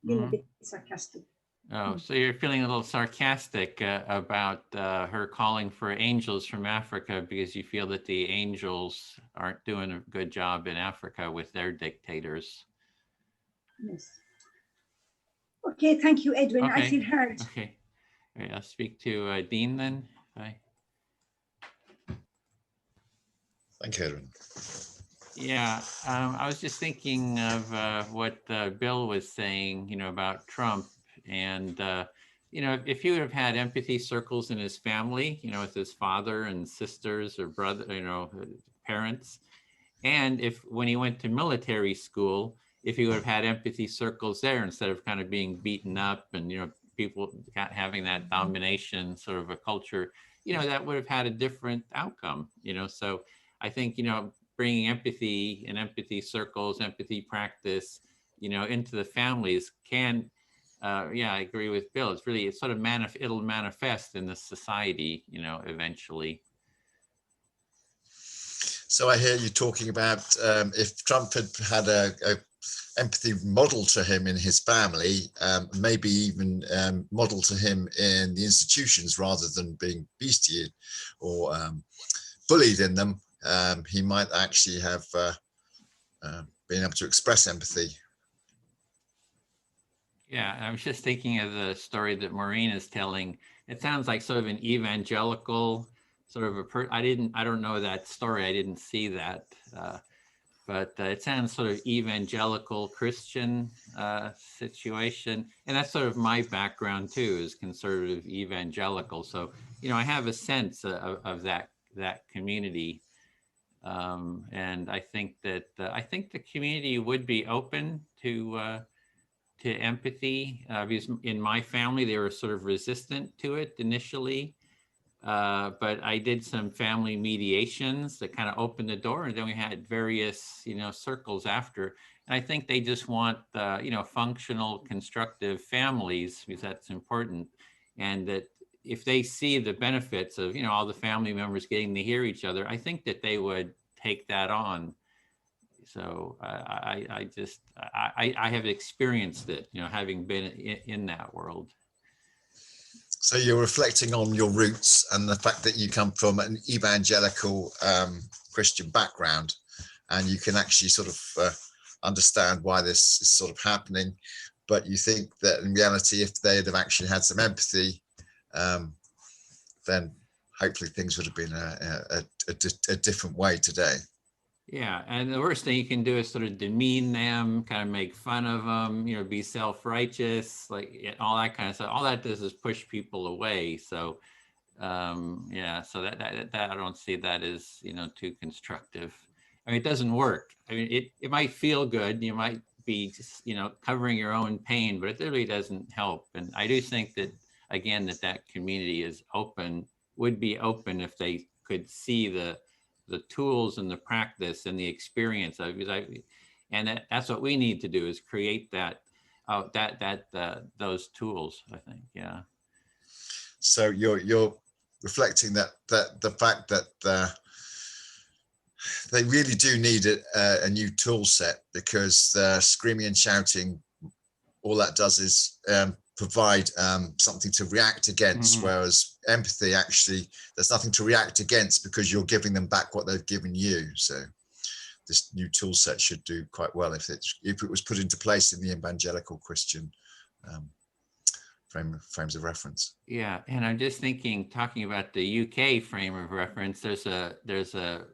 Being a bit sarcastic.
Oh, so you're feeling a little sarcastic about her calling for angels from Africa, because you feel that the angels aren't doing a good job in Africa with their dictators.
Yes. Okay, thank you, Edwin.
Okay.
I feel heard.
Okay. All right, I'll speak to Dean then. Bye.
Thank you, Edwin.
Yeah, I was just thinking of what Bill was saying, about Trump. And, if he would have had empathy circles in his family, with his father and sisters or brother, parents. And if when he went to military school, if he would have had empathy circles there instead of kind of being beaten up and, people having that domination sort of a culture, that would have had a different outcome, So I think, bringing empathy and empathy circles, empathy practice, into the families can, I agree with Bill. It's sort of it'll manifest in the society, eventually.
So I hear you talking about if Trump had a empathy model to him in his family, maybe even model to him in the institutions rather than being beastie or bullied in them, he might actually have been able to express empathy.
Yeah, I was just thinking of the story that Maureen is telling. It sounds like sort of an evangelical sort of I don't know that story. I didn't see that, but it sounds sort of evangelical Christian situation, and that's sort of my background too, is conservative evangelical. So I have a sense of that community, and I think that the community would be open to empathy, because in my family they were sort of resistant to it initially. But I did some family mediations that kind of opened the door, and then we had various, circles after. And I think they just want, functional, constructive families, because that's important, and that if they see the benefits of, all the family members getting to hear each other, I think that they would take that on. So I have experienced it, having been in that world.
So you're reflecting on your roots and the fact that you come from an evangelical Christian background, and you can actually sort of understand why this is sort of happening. But you think that in reality, if they'd have actually had some empathy, then hopefully things would have been a different way today.
Yeah, and the worst thing you can do is sort of demean them, kind of make fun of them, be self-righteous, like all that kind of stuff. All that does is push people away. So, yeah, so that I don't see that as too constructive. I mean, it doesn't work. I mean, it might feel good. You might be just, covering your own pain, but it really doesn't help. And I do think that, again, that community is open, would be open if they could see the tools and the practice and the experience of it. And that's what we need to do, is create those tools, I think. Yeah.
So you're reflecting that the fact that they really do need a new tool set, because screaming and shouting, all that does is provide something to react against, whereas empathy, actually, there's nothing to react against because you're giving them back what they've given you. So this new tool set should do quite well if it was put into place in the evangelical Christian frames of reference.
Yeah, and I'm just thinking, talking about the UK frame of reference, there's a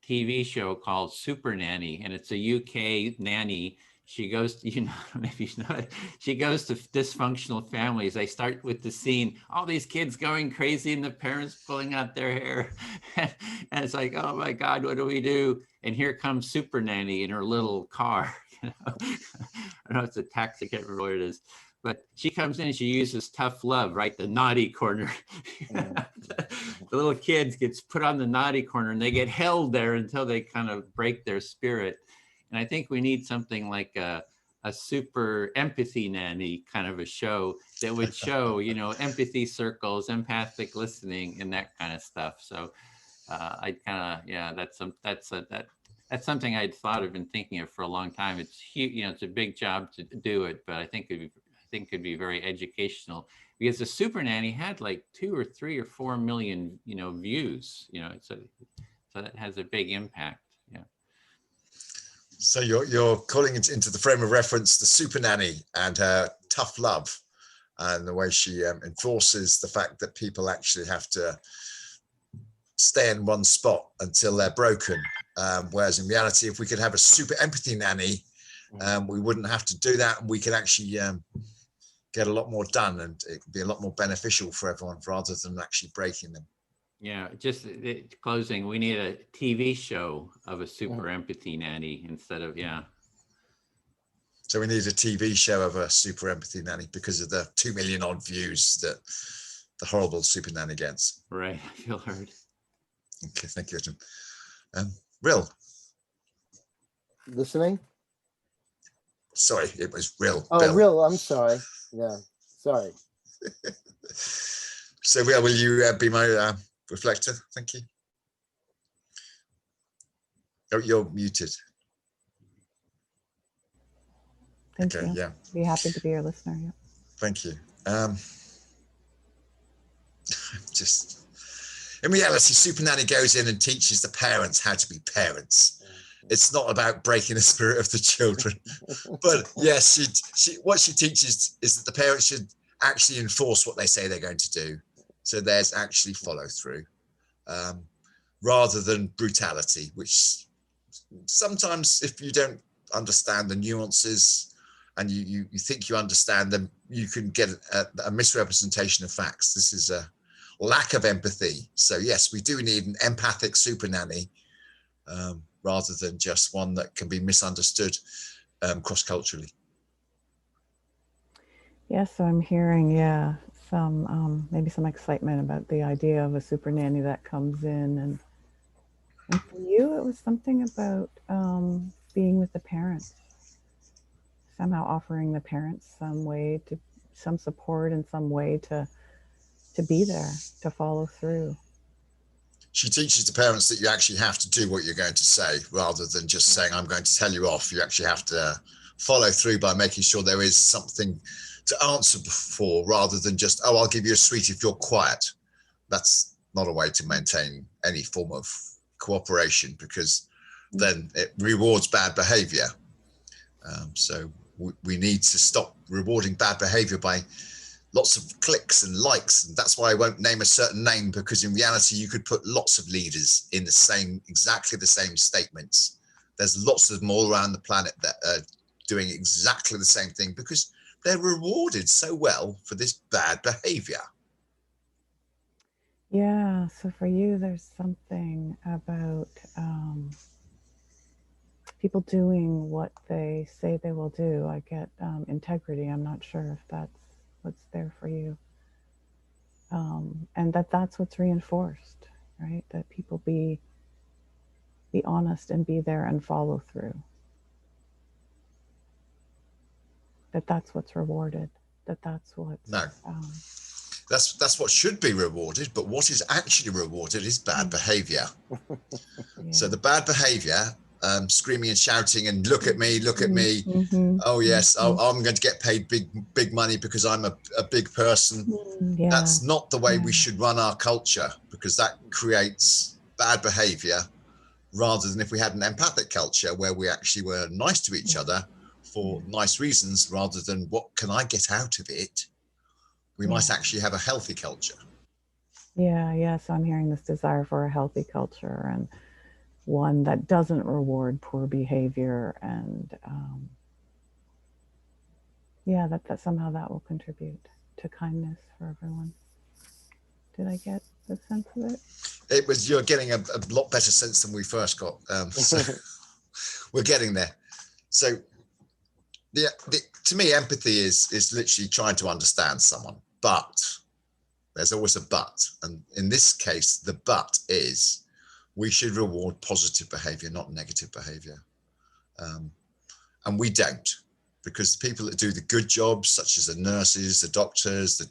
TV show called Super Nanny, and it's a UK nanny. She goes to, maybe not, she goes to dysfunctional families. They start with the scene, all these kids going crazy and the parents pulling out their hair. And it's like, oh my God, what do we do? And here comes Super Nanny in her little car. I don't know, it's a taxi, I can't remember what it is. But she comes in and she uses tough love, right? The naughty corner. The little kids gets put on the naughty corner and they get held there until they kind of break their spirit. And I think we need something like a super empathy nanny kind of a show that would show, empathy circles, empathic listening, and that kind of stuff. So I kind of, yeah, that's something I'd thought of and thinking of for a long time. It's huge, it's a big job to do it, but I think could be very educational, because the Super Nanny had like 2 or 3 or 4 million, views, so that has a big impact. Yeah.
So you're calling it into the frame of reference the Super Nanny and her tough love, and the way she enforces the fact that people actually have to stay in one spot until they're broken. Whereas in reality, if we could have a super empathy nanny, we wouldn't have to do that, and we could actually get a lot more done, and it could be a lot more beneficial for everyone rather than actually breaking them.
Yeah, just closing, we need a TV show of a super empathy nanny instead of, yeah.
So we need a TV show of a super empathy nanny because of the 2 million odd views that the horrible Super Nanny gets.
Right, I feel heard.
Okay, thank you, Richard. Rill.
Listening?
Sorry, it was Rill.
Oh,
Bill.
Rill, I'm sorry. Yeah, sorry.
So, Rill, will you be my reflector? Thank you. Oh, you're muted.
Thank you.
Yeah.
Be happy to be your listener. Yeah.
Thank you. Just in reality, Super Nanny goes in and teaches the parents how to be parents. It's not about breaking the spirit of the children, but yes, what she teaches is that the parents should actually enforce what they say they're going to do. So there's actually follow through, rather than brutality, which sometimes, if you don't understand the nuances and you think you understand them, you can get a misrepresentation of facts. This is a lack of empathy. So yes, we do need an empathic Super Nanny, rather than just one that can be misunderstood cross-culturally.
Yes, so I'm hearing, some maybe some excitement about the idea of a super nanny that comes in, and for you, it was something about being with the parents, somehow offering the parents some support and some way to to be there, to follow through.
She teaches the parents that you actually have to do what you're going to say, rather than just saying, I'm going to tell you off. You actually have to follow through by making sure there is something to answer for, rather than just, oh, I'll give you a sweet if you're quiet. That's not a way to maintain any form of cooperation, because then it rewards bad behavior. So we need to stop rewarding bad behavior by lots of clicks and likes. And that's why I won't name a certain name, because in reality, you could put lots of leaders in exactly the same statements. There's lots of them all around the planet that are doing exactly the same thing, because they're rewarded so well for this bad behavior.
Yeah, so for you, there's something about people doing what they say they will do. I get integrity. I'm not sure if that's what's there for you. And that's what's reinforced, right? That people be honest and be there and follow through. That's what's rewarded. That's what's...
No. That's what should be rewarded, but what is actually rewarded is bad behavior.
Yeah.
So the bad behavior, screaming and shouting and look at me,
Mm-hmm.
oh yes, I'm going to get paid big money because I'm a big person.
Yeah.
That's not the way we should run our culture, because that creates bad behavior, rather than if we had an empathic culture where we actually were nice to each other for nice reasons, rather than what can I get out of it. We might actually have a healthy culture.
Yeah. So I'm hearing this desire for a healthy culture, and one that doesn't reward poor behavior, and that somehow that will contribute to kindness for everyone. Did I get the sense of it?
You're getting a lot better sense than we first got. So we're getting there. So to me, empathy is literally trying to understand someone, but there's always a but. And in this case, the but is we should reward positive behavior, not negative behavior. And we don't, because the people that do the good jobs, such as the nurses, the doctors, the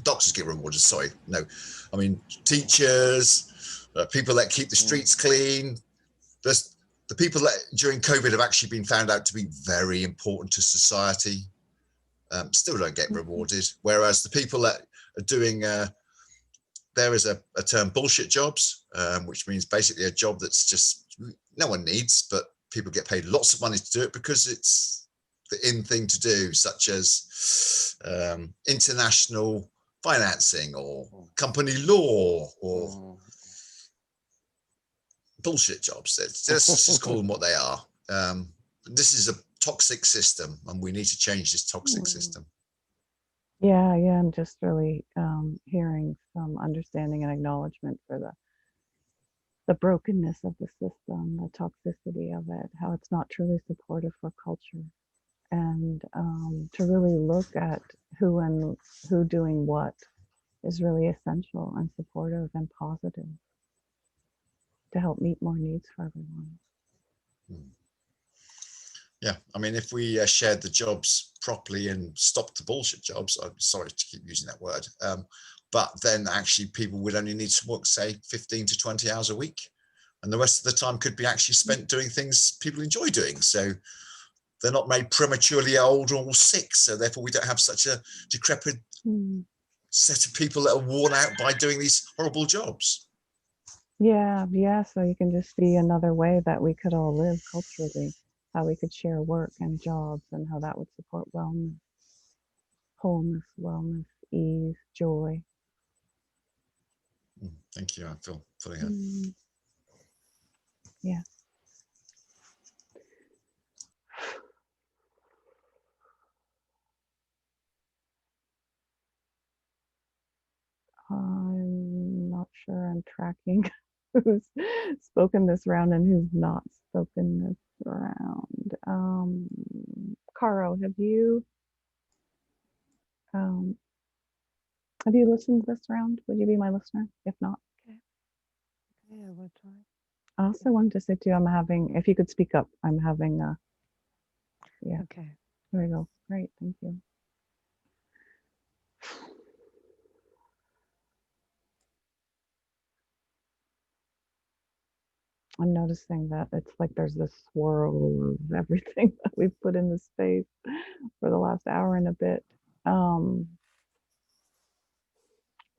doctors get rewarded, teachers, people that keep the streets clean. The people that during COVID have actually been found out to be very important to society, still don't get rewarded. Whereas the people that are doing, there is a term bullshit jobs, which means basically a job that's just no one needs, but people get paid lots of money to do it because it's the in thing to do, such as international financing or company law or bullshit jobs. Let's just call them what they are. This is a toxic system, and we need to change this toxic system.
Yeah, I'm just really hearing some understanding and acknowledgement for the brokenness of the system, the toxicity of it, how it's not truly supportive for culture, and to really look at who doing what is really essential and supportive and positive to help meet more needs for everyone.
Yeah, I mean, if we shared the jobs properly and stopped the bullshit jobs, I'm sorry to keep using that word, but then actually people would only need to work, say, 15 to 20 hours a week. And the rest of the time could be actually spent doing things people enjoy doing. So they're not made prematurely old or sick. So therefore we don't have such a decrepit set of people that are worn out by doing these horrible jobs.
Yeah. So you can just see another way that we could all live culturally, how we could share work and jobs, and how that would support wellness, wholeness, wellness, ease, joy.
Thank you. I feel fully heard.
Yeah. I'm not sure I'm tracking who's spoken this round and who's not spoken this round. Caro, have you listened this round? Would you be my listener? If not,
Okay, I will try.
I also wanted to say too, if you could speak up, I'm having
Okay.
There we go. Great, thank you. I'm noticing that it's like there's this swirl of everything that we've put in the space for the last hour and a bit.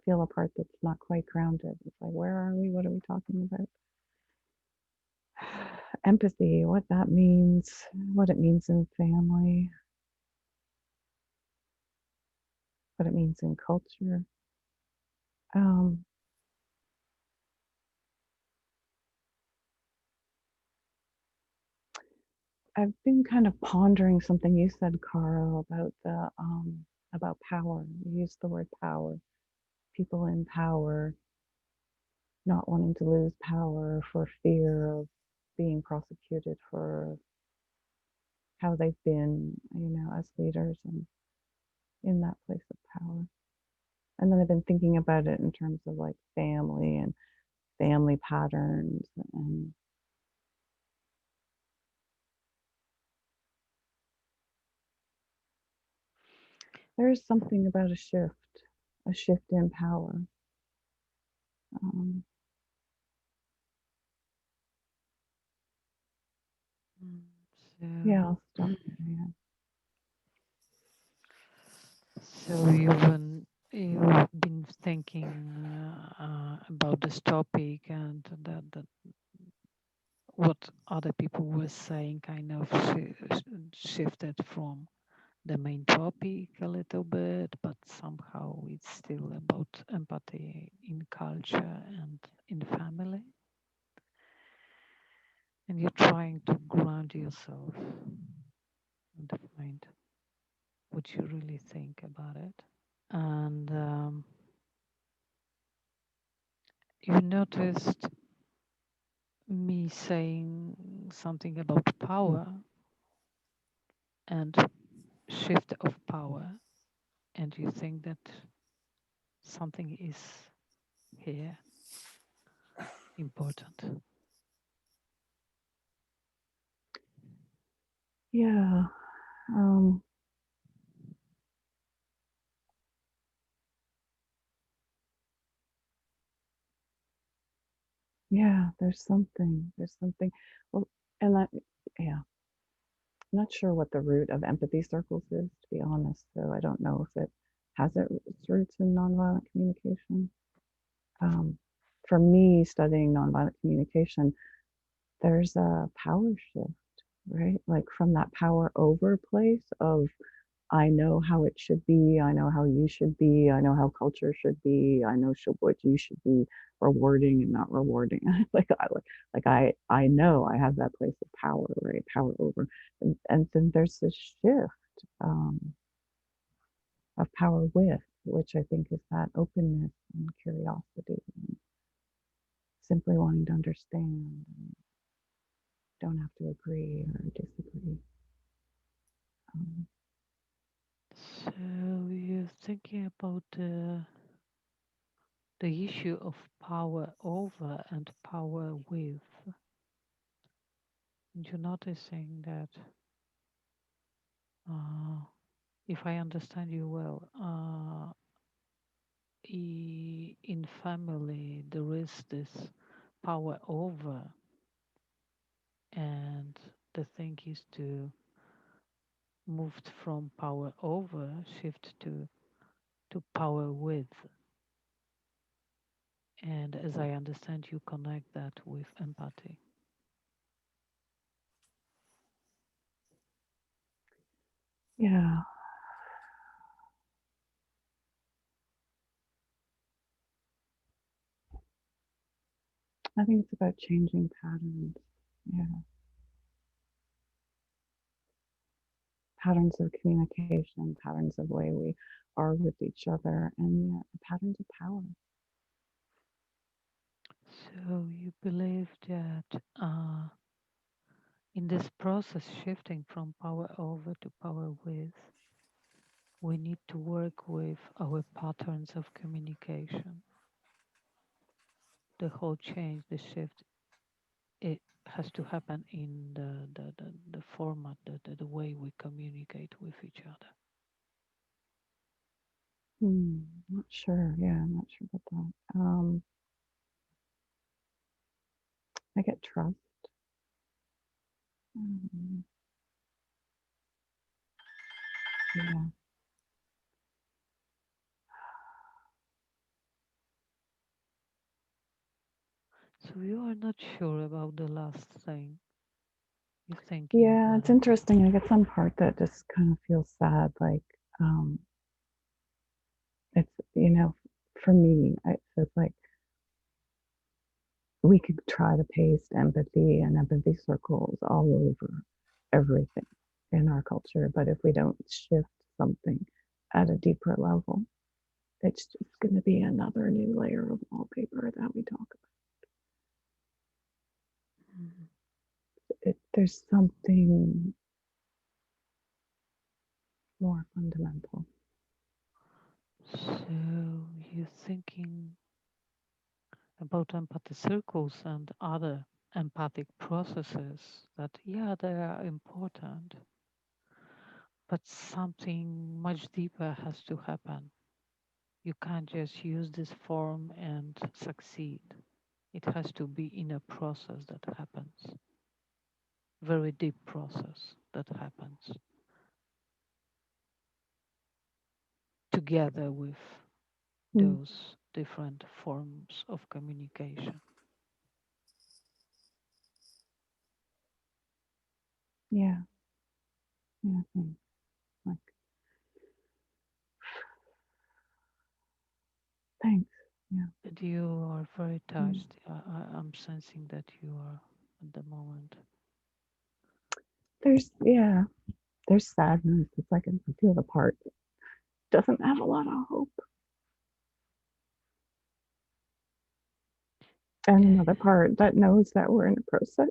Feel a part that's not quite grounded. It's like, where are we? What are we talking about? Empathy, what that means, what it means in family, what it means in culture. I've been kind of pondering something you said, Caro, about the about power. You used the word power. People in power not wanting to lose power for fear of being prosecuted for how they've been, as leaders and in that place of power. And then I've been thinking about it in terms of like family and family patterns, and there's something about a shift in power.
So,
Yeah, I'll stop there. Yeah.
So you've been thinking about this topic, and that what other people were saying kind of shifted from the main topic a little bit, but somehow it's still about empathy in culture and in family. And you're trying to ground yourself and find what you really think about it. And you noticed me saying something about power and shift of power, and you think that something is here important.
Yeah. Yeah, there's something. Well, and that, yeah, I'm not sure what the root of empathy circles is, to be honest. So I don't know if it has its roots in nonviolent communication. For me, studying nonviolent communication, there's a power shift, right? Like from that power over place of I know how it should be. I know how you should be. I know how culture should be. I know what you should be rewarding and not rewarding. I know I have that place of power, right? Power over, and then there's this shift of power with, which I think is that openness and curiosity, and simply wanting to understand, and don't have to agree or disagree.
So you're thinking about the issue of power over and power with. And you're noticing that, if I understand you well, in family there is this power over, and the thing is to move from power over, shift to power with. And as I understand, you connect that with empathy.
Yeah. I think it's about changing patterns. Yeah. Patterns of communication, patterns of way we are with each other, and yeah, patterns of power.
So you believe that in this process, shifting from power over to power with, we need to work with our patterns of communication. The whole change, the shift, it has to happen in the format, the way we communicate with each other.
Not sure. Yeah, I'm not sure about that. I get trust. Mm, yeah.
So you are not sure about the last thing. You're thinking
Yeah,
about
it's
it.
interesting. I get some part that just kind of feels sad. Like, it's, for me, it feels like we could try to paste empathy and empathy circles all over everything in our culture. But if we don't shift something at a deeper level, it's just going to be another new layer of wallpaper that we talk
Mhm.
about. There's something more fundamental.
So you're thinking about empathy circles and other empathic processes that, yeah, they are important, but something much deeper has to happen. You can't just use this form and succeed. It has to be in a process that happens, very deep process that happens together with
Mm,
those different forms of communication.
yeah, yeah, thanks. Like, thanks. Yeah.
And you are very
Mm.
touched. I'm sensing that you are at the moment.
Yeah, there's sadness. It's like I can feel the part that doesn't have a lot of hope, and
Yeah.
another part that knows that we're in a process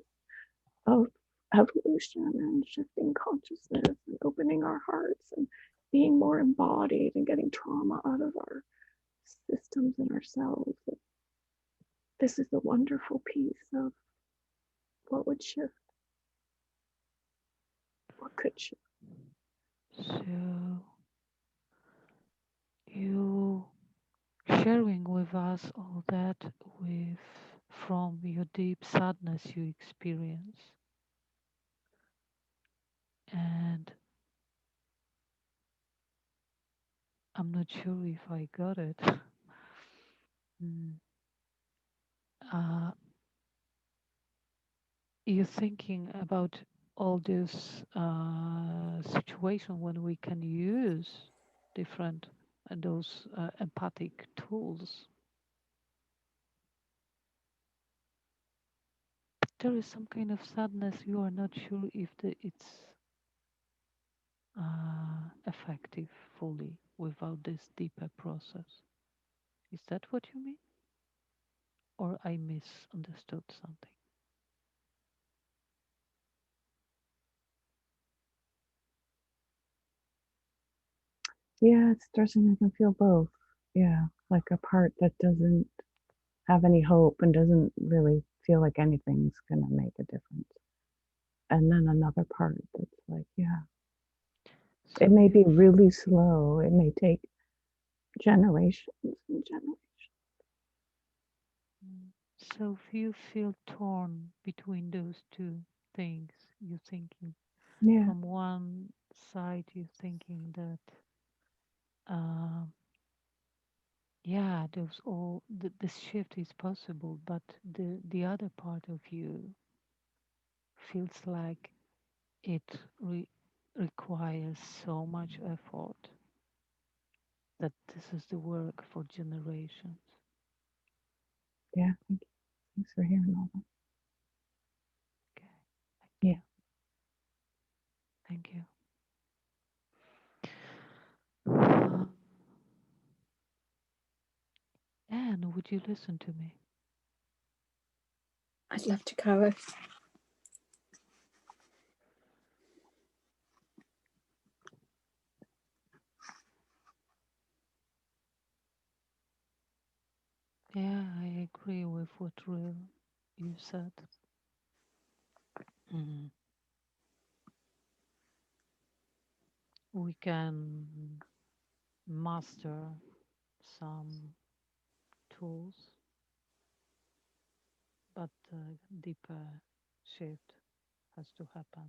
of evolution and shifting consciousness and opening our hearts and being more embodied and getting trauma out of our systems and ourselves. This is a wonderful piece of what would shift, what could shift.
So you sharing with us all that with from your deep sadness you experience, and I'm not sure if I got it. Mm. Uh, you're thinking about all this situation when we can use different those empathic tools. There is some kind of sadness. You are not sure if it's effective fully without this deeper process. Is that what you mean? Or I misunderstood something?
Yeah, it's stressing. I can feel both. Yeah, like a part that doesn't have any hope and doesn't really feel like anything's going to make a difference. And then another part that's like, yeah,
So
it may
you
be really slow. It may take generations and generations.
so if you feel torn between those two things, you're thinking
Yeah,
from one side, you're thinking that um, yeah, those all the shift is possible, but the other part of you feels like it requires so much effort that this is the work for generations.
yeah. Thanks for hearing all that.
Okay,
Yeah.
thank you. Uh, Anne, would you listen to me?
I'd love to, Caro.
Yeah, I agree with what you said. Mhm. We can master some tools, but deeper shift has to happen,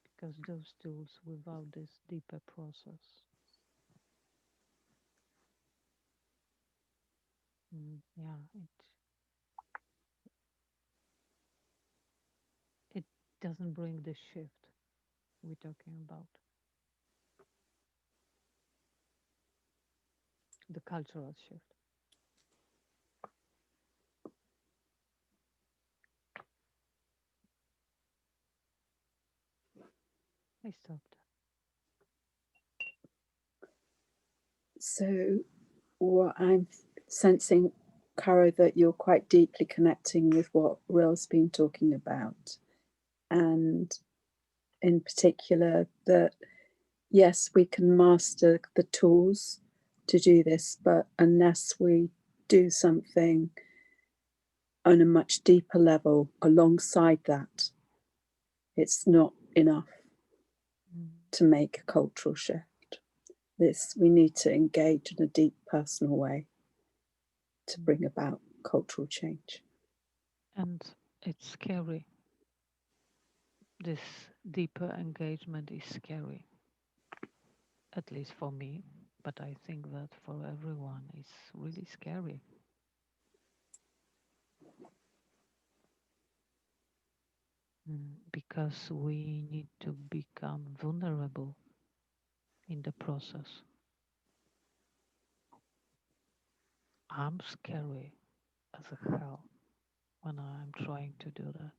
because those tools, without this deeper process, yeah, it doesn't bring the shift we're talking about, the cultural shift. I stopped.
So, what I'm sensing, Caro, that you're quite deeply connecting with what Ril's been talking about. And in particular, that yes, we can master the tools to do this, but unless we do something on a much deeper level alongside that, it's not enough to make a cultural shift. We need to engage in a deep personal way to bring about cultural change.
And it's scary. This deeper engagement is scary, at least for me, but I think that for everyone it's really scary. Because we need to become vulnerable in the process. I'm scary as a hell when I'm trying to do that.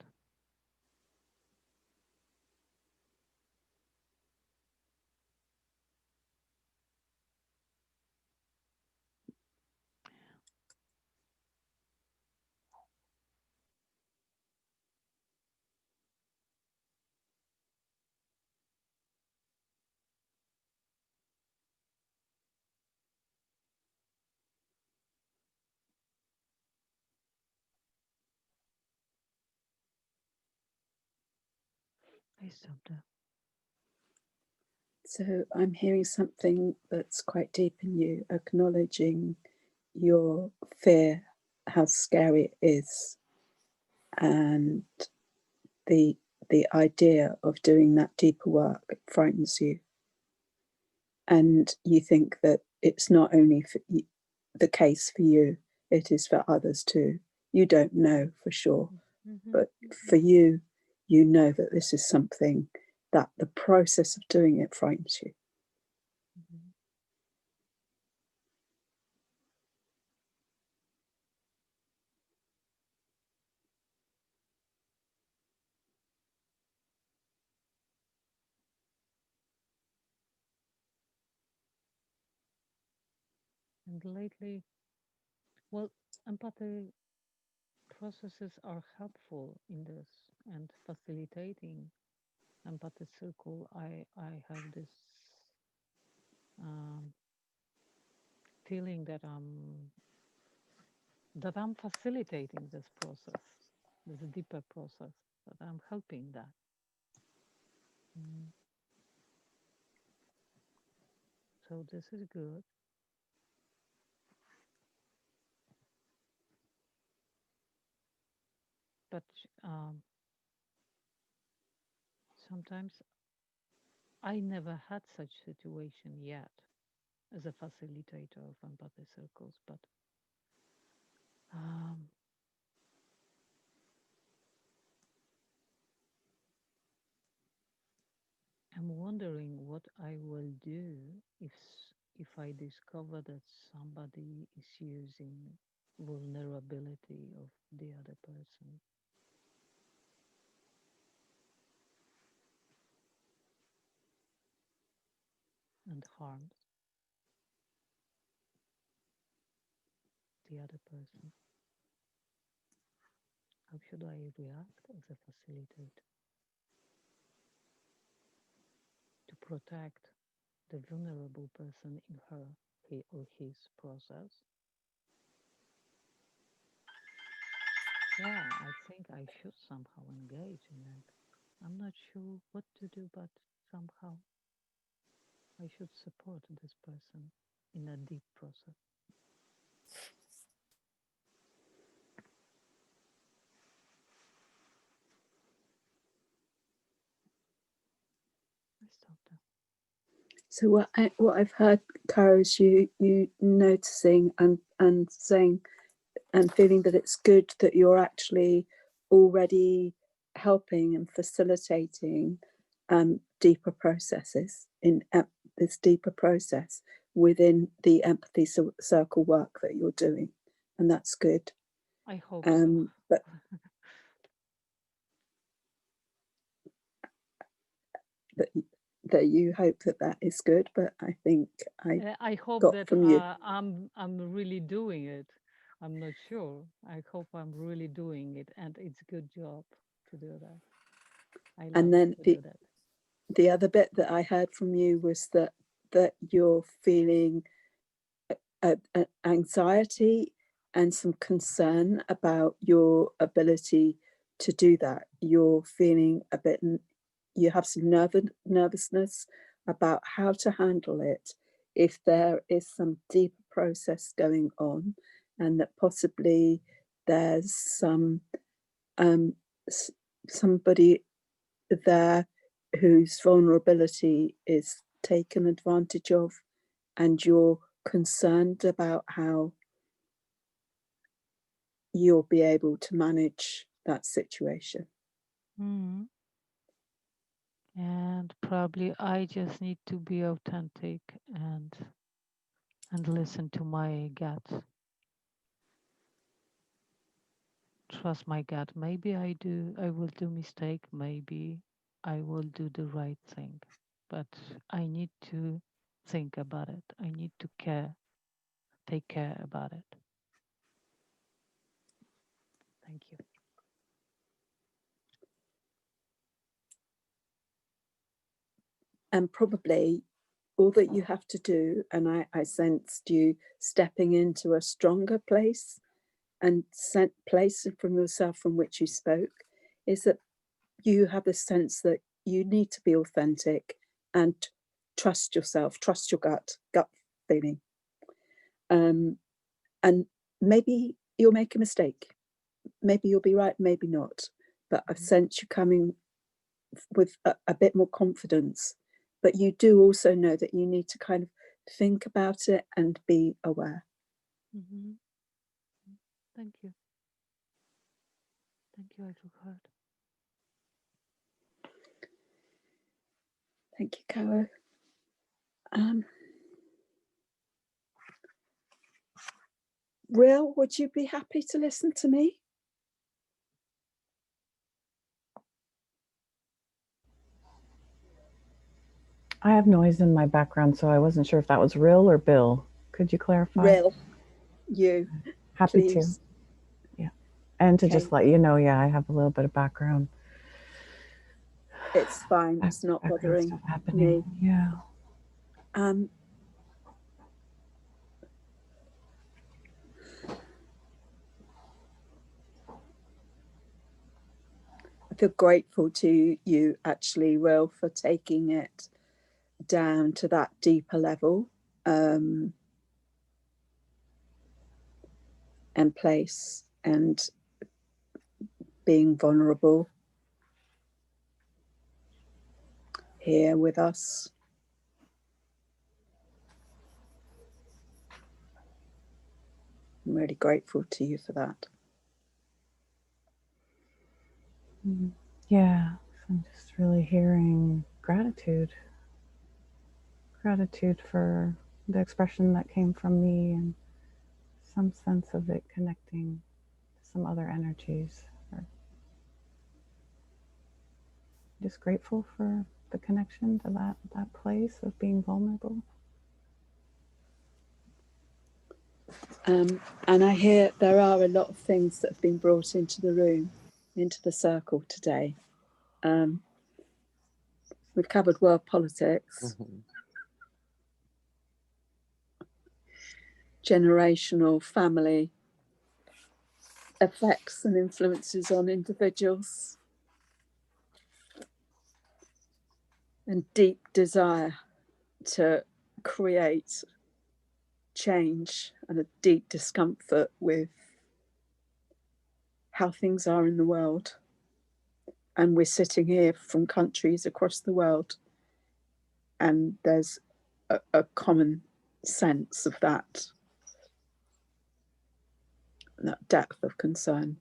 I stopped there.
So I'm hearing something that's quite deep in you, acknowledging your fear, how scary it is, and the idea of doing that deeper work frightens you. And you think that it's not only the case for you, it is for others too. You don't know for sure, but for you, you know that this is something that the process of doing it frightens you.
And lately, well, empathy processes are helpful in this and facilitating empathy circle. I have this feeling that I'm facilitating this process, this deeper process, that I'm helping that. So this is good. But sometimes I never had such situation yet as a facilitator of empathy circles, but I'm wondering what I will do if I discover that somebody is using vulnerability of the other person and harms the other person. How should I react as a facilitator to protect the vulnerable person in her, he or his process? Yeah, I think I should somehow engage in that. I'm not sure what to do, but somehow I should support this person in a deep process.
So what I've heard, Caro, is you noticing and saying and feeling that it's good that you're actually already helping and facilitating deeper processes in this deeper process within the empathy circle work that you're doing, and that's good.
I hope so.
But that you hope that is good, but I think
I hope
got
that
from you.
I'm really doing it. I'm not sure. I hope I'm really doing it, and it's a good job to do that. I love
And then
to do that.
the other bit that I heard from you was that you're feeling anxiety and some concern about your ability to do that. You're feeling a bit, you have some nervousness about how to handle it if there is some deeper process going on, and that possibly there's some somebody there whose vulnerability is taken advantage of, and you're concerned about how you'll be able to manage that situation.
Mm-hmm. And probably I just need to be authentic and listen to my gut. Trust my gut. Maybe I will do mistake. Maybe I will do the right thing. But I need to think about it. I need to take care about it. Thank you.
And probably all that you have to do, and I sensed you stepping into a stronger place and place from yourself from which you spoke, is that you have a sense that you need to be authentic and trust yourself, trust your gut feeling. And maybe you'll make a mistake. Maybe you'll be right, maybe not. But I sense you coming with a bit more confidence. But you do also know that you need to kind of think about it and be aware.
Mm-hmm. Thank you. Thank you, I took heart.
Thank you, Caro. Real, would you be happy to listen to me?
I have noise in my background, so I wasn't sure if that was Real or Bill. Could you clarify?
Real, you.
Happy
please.
to. Yeah. And to
Okay.
just let you know, yeah, I have a little bit of background.
It's fine. It's not bothering
stuff happening.
me.
Yeah.
I feel grateful to you, actually, Will, for taking it down to that deeper level and place, and being vulnerable here with us. I'm really grateful to you for that.
Yeah, I'm just really hearing gratitude for the expression that came from me, and some sense of it connecting to some other energies. Just grateful for the connection to that place of being vulnerable.
And I hear there are a lot of things that have been brought into the room, into the circle today. We've covered world politics, generational family effects and influences on individuals, and deep desire to create change, and a deep discomfort with how things are in the world. And we're sitting here from countries across the world, and there's a common sense of that depth of concern.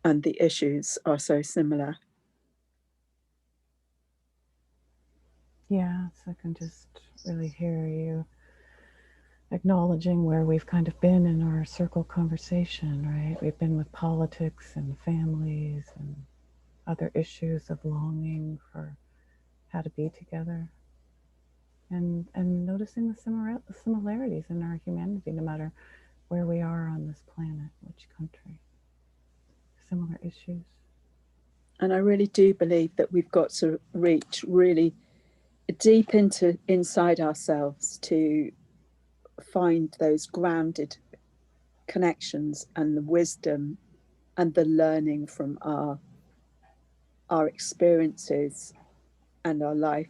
And the issues are so similar.
Yeah, so I can just really hear you acknowledging where we've kind of been in our circle conversation, right? We've been with politics and families and other issues of longing for how to be together, and noticing the similarities in our humanity, no matter where we are on this planet, which country, similar issues.
And I really do believe that we've got to reach really deep inside ourselves to find those grounded connections and the wisdom and the learning from our experiences and our life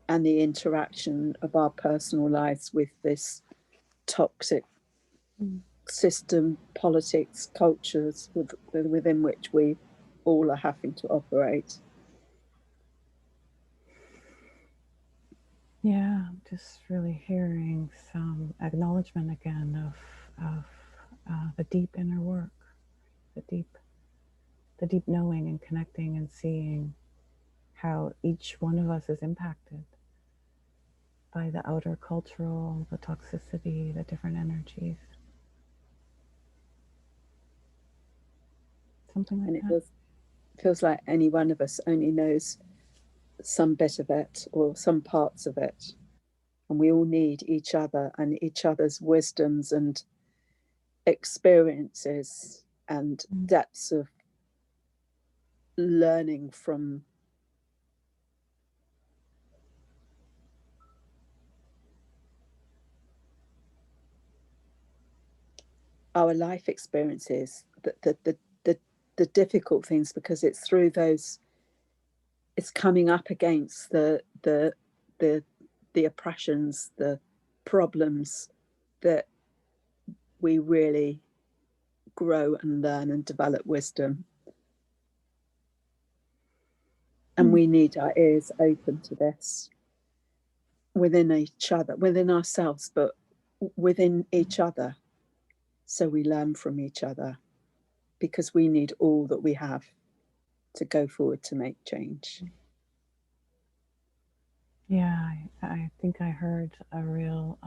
and the interaction of our personal lives with this toxic system, politics, cultures within which we all are having to operate.
Yeah, just really hearing some acknowledgement again of the deep inner work, the deep knowing and connecting and seeing how each one of us is impacted by the outer cultural, the toxicity, the different energies. Something like
And
that.
it feels like any one of us only knows some bit of it or some parts of it. And we all need each other and each other's wisdoms and experiences and depths of learning from our life experiences, the difficult things, because it's through those, it's coming up against the oppressions, the problems, that we really grow and learn and develop wisdom. And we need our ears open to this within each other, within ourselves, but within each other. So we learn from each other, because we need all that we have to go forward to make change.
Yeah, I think I heard a real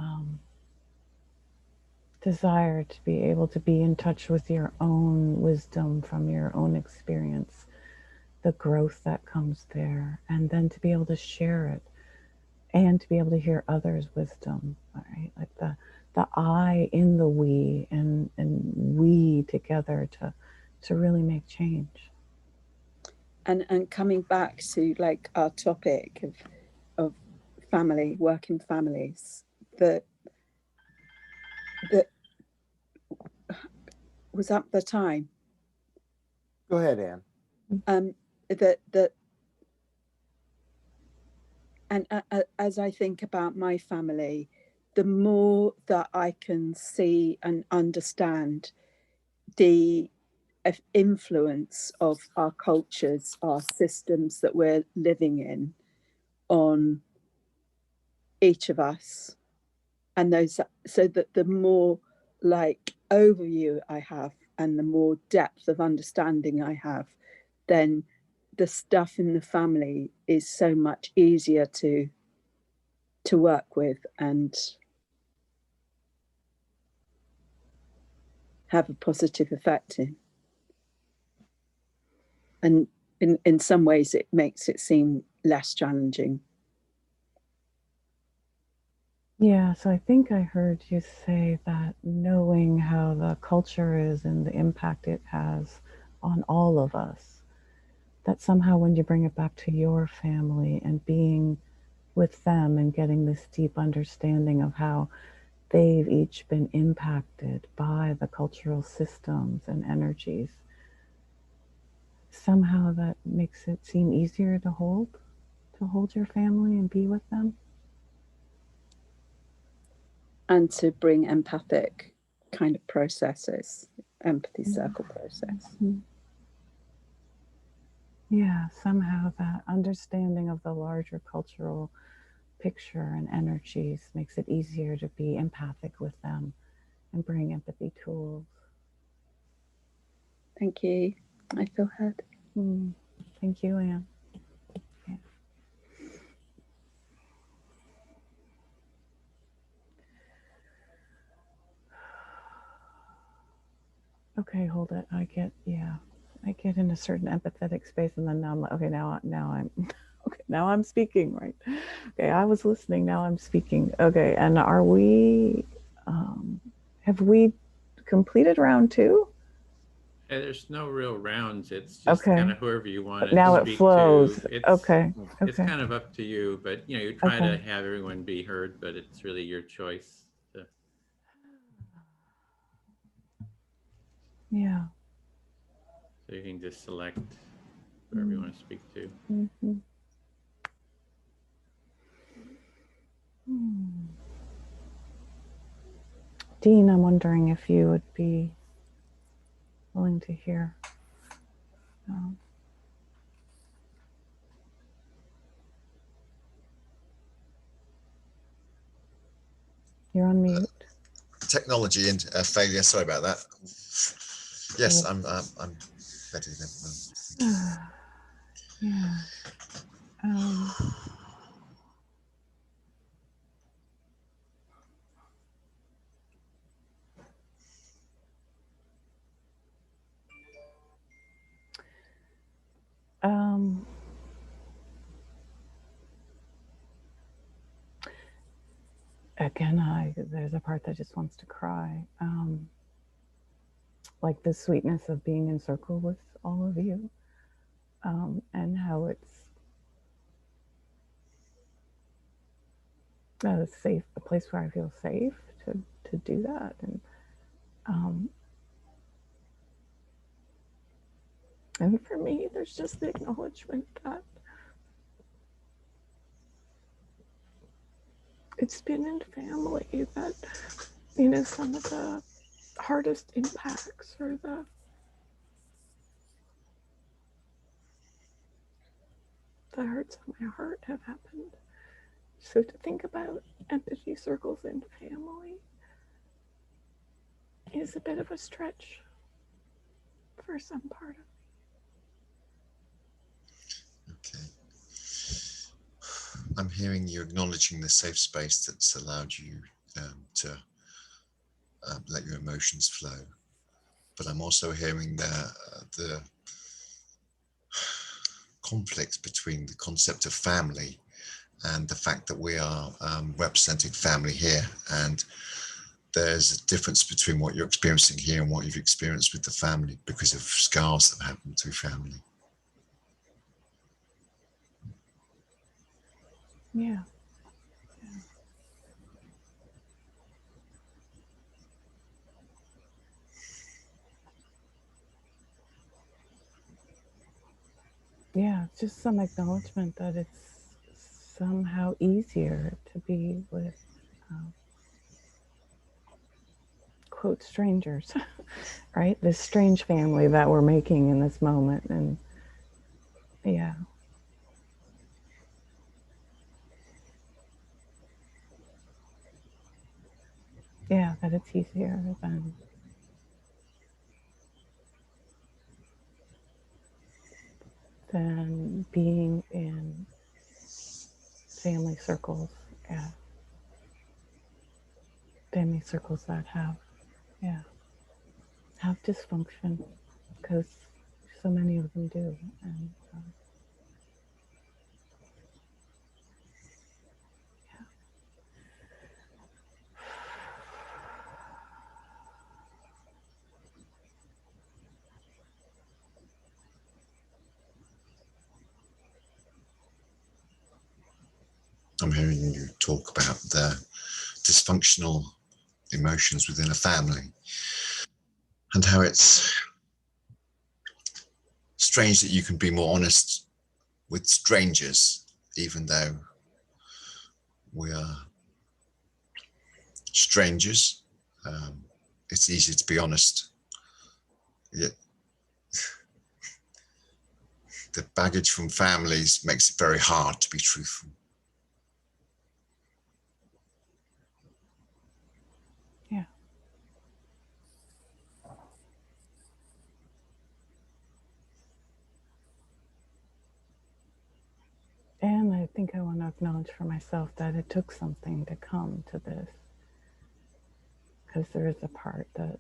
desire to be able to be in touch with your own wisdom from your own experience, the growth that comes there, and then to be able to share it and to be able to hear others' wisdom, right? Like the I in the we, and we together to really make change.
And coming back to like our topic of family, working families, that was at the time.
Go ahead, Anne.
And as I think about my family, the more that I can see and understand the influence of our cultures, our systems that we're living in on each of us, and those, so that the more like overview I have and the more depth of understanding I have, then the stuff in the family is so much easier to work with and have a positive effect in. And in some ways it makes it seem less challenging.
Yeah, so I think I heard you say that knowing how the culture is and the impact it has on all of us, that somehow when you bring it back to your family and being with them and getting this deep understanding of how they've each been impacted by the cultural systems and energies, somehow that makes it seem easier to hold your family and be with them.
And to bring empathic kind of processes, empathy circle process.
Mm-hmm. Yeah, somehow that understanding of the larger cultural picture and energies makes it easier to be empathic with them and bring empathy tools.
Thank you. I feel heard.
Thank you, Anne. Yeah. Okay, hold it. I get in a certain empathetic space, and then now I'm like, okay, now I'm okay, now I'm speaking, right? Okay, I was listening, now I'm speaking. Okay, and are we have we completed round 2?
Yeah, there's no real rounds. It's just kind of whoever you want to
now
speak
it flows.
to. It's
Okay.
kind of up to you, but you try to have everyone be heard, but it's really your choice.
Yeah.
So you can just select whoever you want to speak to.
Dean, I'm wondering if you would be willing to hear. You're on mute.
Technology and failure. Sorry about that. Yes, I'm ready then.
Yeah. Again, there's a part that just wants to cry. Like the sweetness of being in circle with all of you, and how it's safe, a place where I feel safe to do that, and for me, there's just the acknowledgement that it's been in family that some of the hardest impacts or the hurts of my heart have happened. So to think about empathy circles in family is a bit of a stretch for some part of
me. Okay. I'm hearing you acknowledging the safe space that's allowed you to let your emotions flow. But I'm also hearing the conflict between the concept of family and the fact that we are representing family here. And there's a difference between what you're experiencing here and what you've experienced with the family because of scars that happen through family.
Yeah. Yeah, just some acknowledgement that it's somehow easier to be with, quote, strangers, right? This strange family that we're making in this moment. And yeah. Yeah, that it's easier than being in family circles. Yeah. Family circles that have dysfunction, because so many of them do. And
I'm hearing you talk about the dysfunctional emotions within a family and how it's strange that you can be more honest with strangers, even though we are strangers. It's easy to be honest. Yet the baggage from families makes it very hard to be truthful.
Yeah. And I think I want to acknowledge for myself that it took something to come to this. Because there is a part that,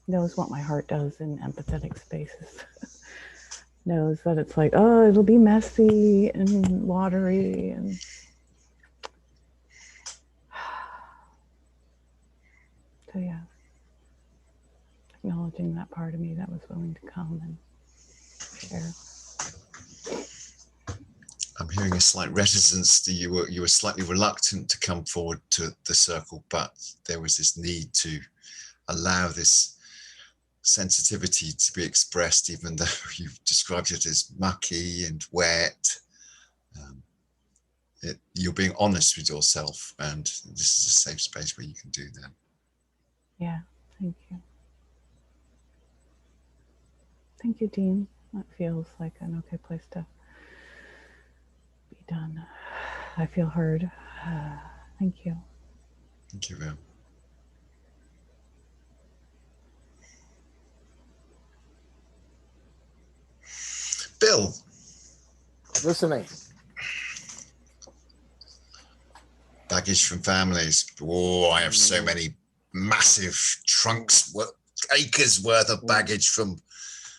knows what my heart does in empathetic spaces. Knows that it's like, oh, it'll be messy and watery and so yeah. Acknowledging that part of me that was willing to come and share.
I'm hearing a slight reticence that you were slightly reluctant to come forward to the circle, but there was this need to allow this sensitivity to be expressed, even though you've described it as mucky and wet. You're being honest with yourself, and this is a safe space where you can do that.
Yeah, thank you. Thank you, Dean. That feels like an okay place to be done. I feel heard. Thank you.
Thank you, Will. Bill.
Listening.
Baggage from families. Oh, I have so many massive trunks, acres worth of baggage from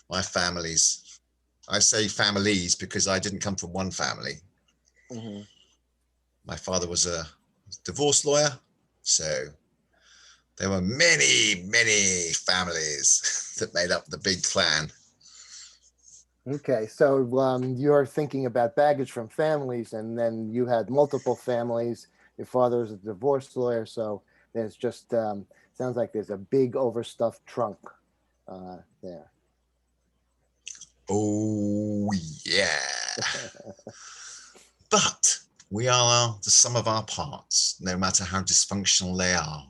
my families. I say families because I didn't come from one family.
Mm-hmm.
My father was a divorce lawyer, so there were many, many families that made up the big clan.
Okay, so you're thinking about baggage from families, and then you had multiple families. Your father was a divorce lawyer, so there's just sounds like there's a big overstuffed trunk there.
Oh yeah. But we are the sum of our parts, no matter how dysfunctional they are.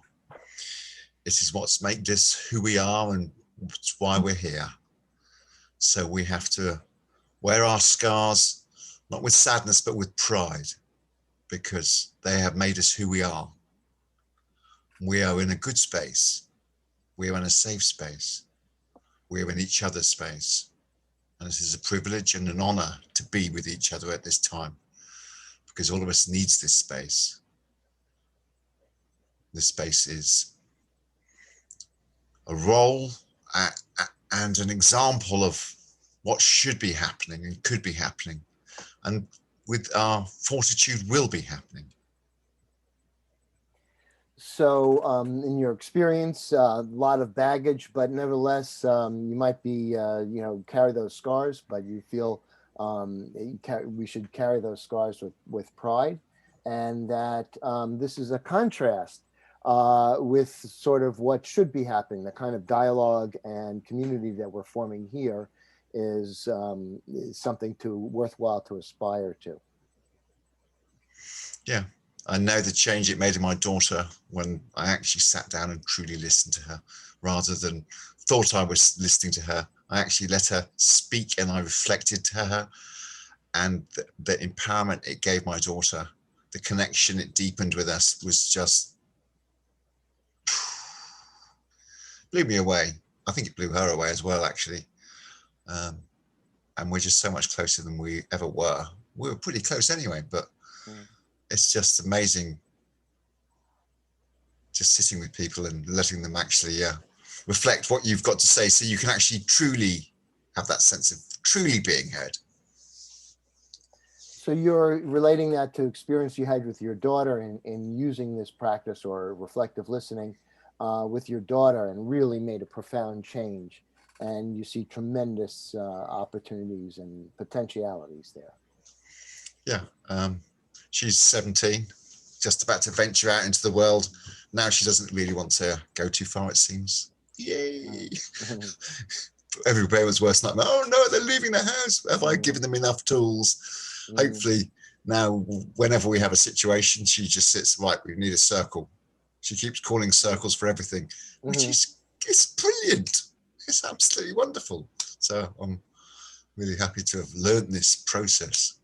It is what's made us who we are, and it's why we're here. So we have to wear our scars, not with sadness, but with pride, because they have made us who we are. We are in a good space. We are in a safe space. We are in each other's space. And it is a privilege and an honor to be with each other at this time, because all of us needs this space. This space is a role and an example of what should be happening and could be happening, and with our fortitude will be happening.
So in your experience, a lot of baggage, but nevertheless, you might be, carry those scars, but you feel we should carry those scars with pride, and that this is a contrast with sort of what should be happening. The kind of dialogue and community that we're forming here is something worthwhile to aspire to.
Yeah, I know the change it made in my daughter when I actually sat down and truly listened to her, rather than thought I was listening to her. I actually let her speak and I reflected to her, and the empowerment it gave my daughter, the connection it deepened with us was just blew me away. I think it blew her away as well, actually. And we're just so much closer than we ever were. We were pretty close anyway, but it's just amazing just sitting with people and letting them actually reflect what you've got to say, so you can actually truly have that sense of truly being heard.
So you're relating that to experience you had with your daughter in using this practice or reflective listening with your daughter, and really made a profound change. And you see tremendous opportunities and potentialities there.
Yeah, she's 17, just about to venture out into the world. Now she doesn't really want to go too far, it seems. Yay! Every parent's worst nightmare. Oh no, they're leaving the house. Have I given them enough tools? Hopefully now, whenever we have a situation, she just sits, right, we need a circle. She keeps calling circles for everything, which is it's brilliant. It's absolutely wonderful. So I'm really happy to have learned this process.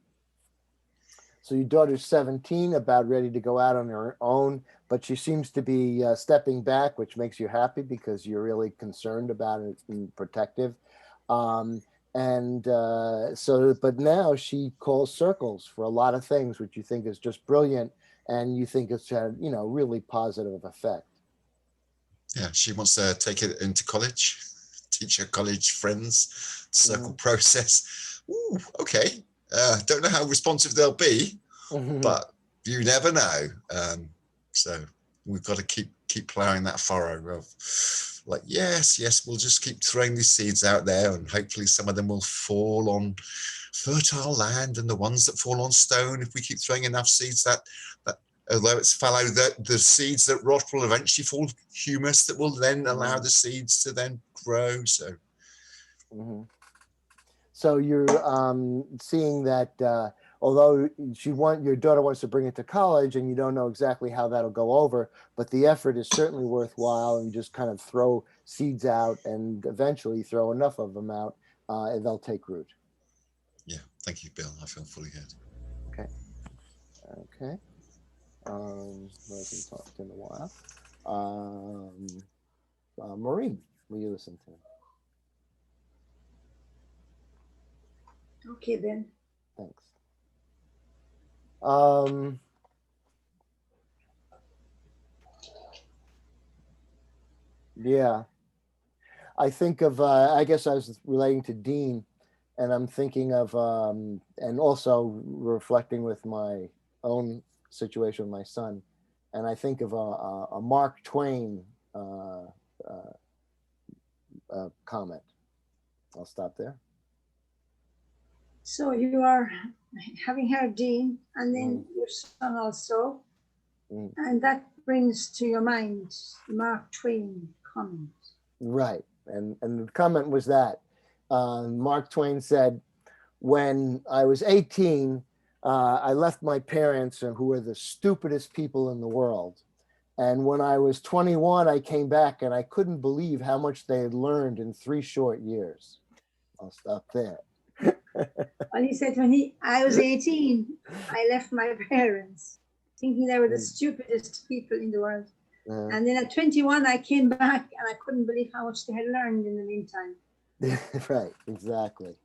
So your daughter's 17, about ready to go out on her own, but she seems to be stepping back, which makes you happy because you're really concerned about it and protective. But now she calls circles for a lot of things, which you think is just brilliant, and you think it's had, really positive effect.
Yeah, she wants to take it into college, teach her college friends, circle process. Ooh, okay. Don't know how responsive they'll be, but you never know. So we've got to keep plowing that furrow of like, yes, we'll just keep throwing these seeds out there, and hopefully some of them will fall on fertile land, and the ones that fall on stone, if we keep throwing enough seeds, that although it's fallow, the seeds that rot will eventually fall humus that will then allow the seeds to then grow. So
So you're seeing that although your daughter wants to bring it to college, and you don't know exactly how that'll go over, but the effort is certainly worthwhile, and you just kind of throw seeds out and eventually throw enough of them out, and they'll take root.
Yeah, thank you, Bill. I feel fully heard.
Okay. We haven't talked in a while. Maureen, will you listen to?
Okay, then.
Thanks. Yeah, I think of, I guess I was relating to Dean, and I'm thinking of, and also reflecting with my own situation with my son. And I think of a Mark Twain comment. I'll stop there.
So you are having heard Dean, and then your son also, and that brings to your mind Mark Twain comment.
Right, and the comment was that Mark Twain said, when I was 18, I left my parents, who were the stupidest people in the world. And when I was 21, I came back, and I couldn't believe how much they had learned in 3 short years. I'll stop there.
And he said, when I was 18, I left my parents, thinking they were the stupidest people in the world. And then at 21, I came back, and I couldn't believe how much they had learned in the meantime.
Right, exactly.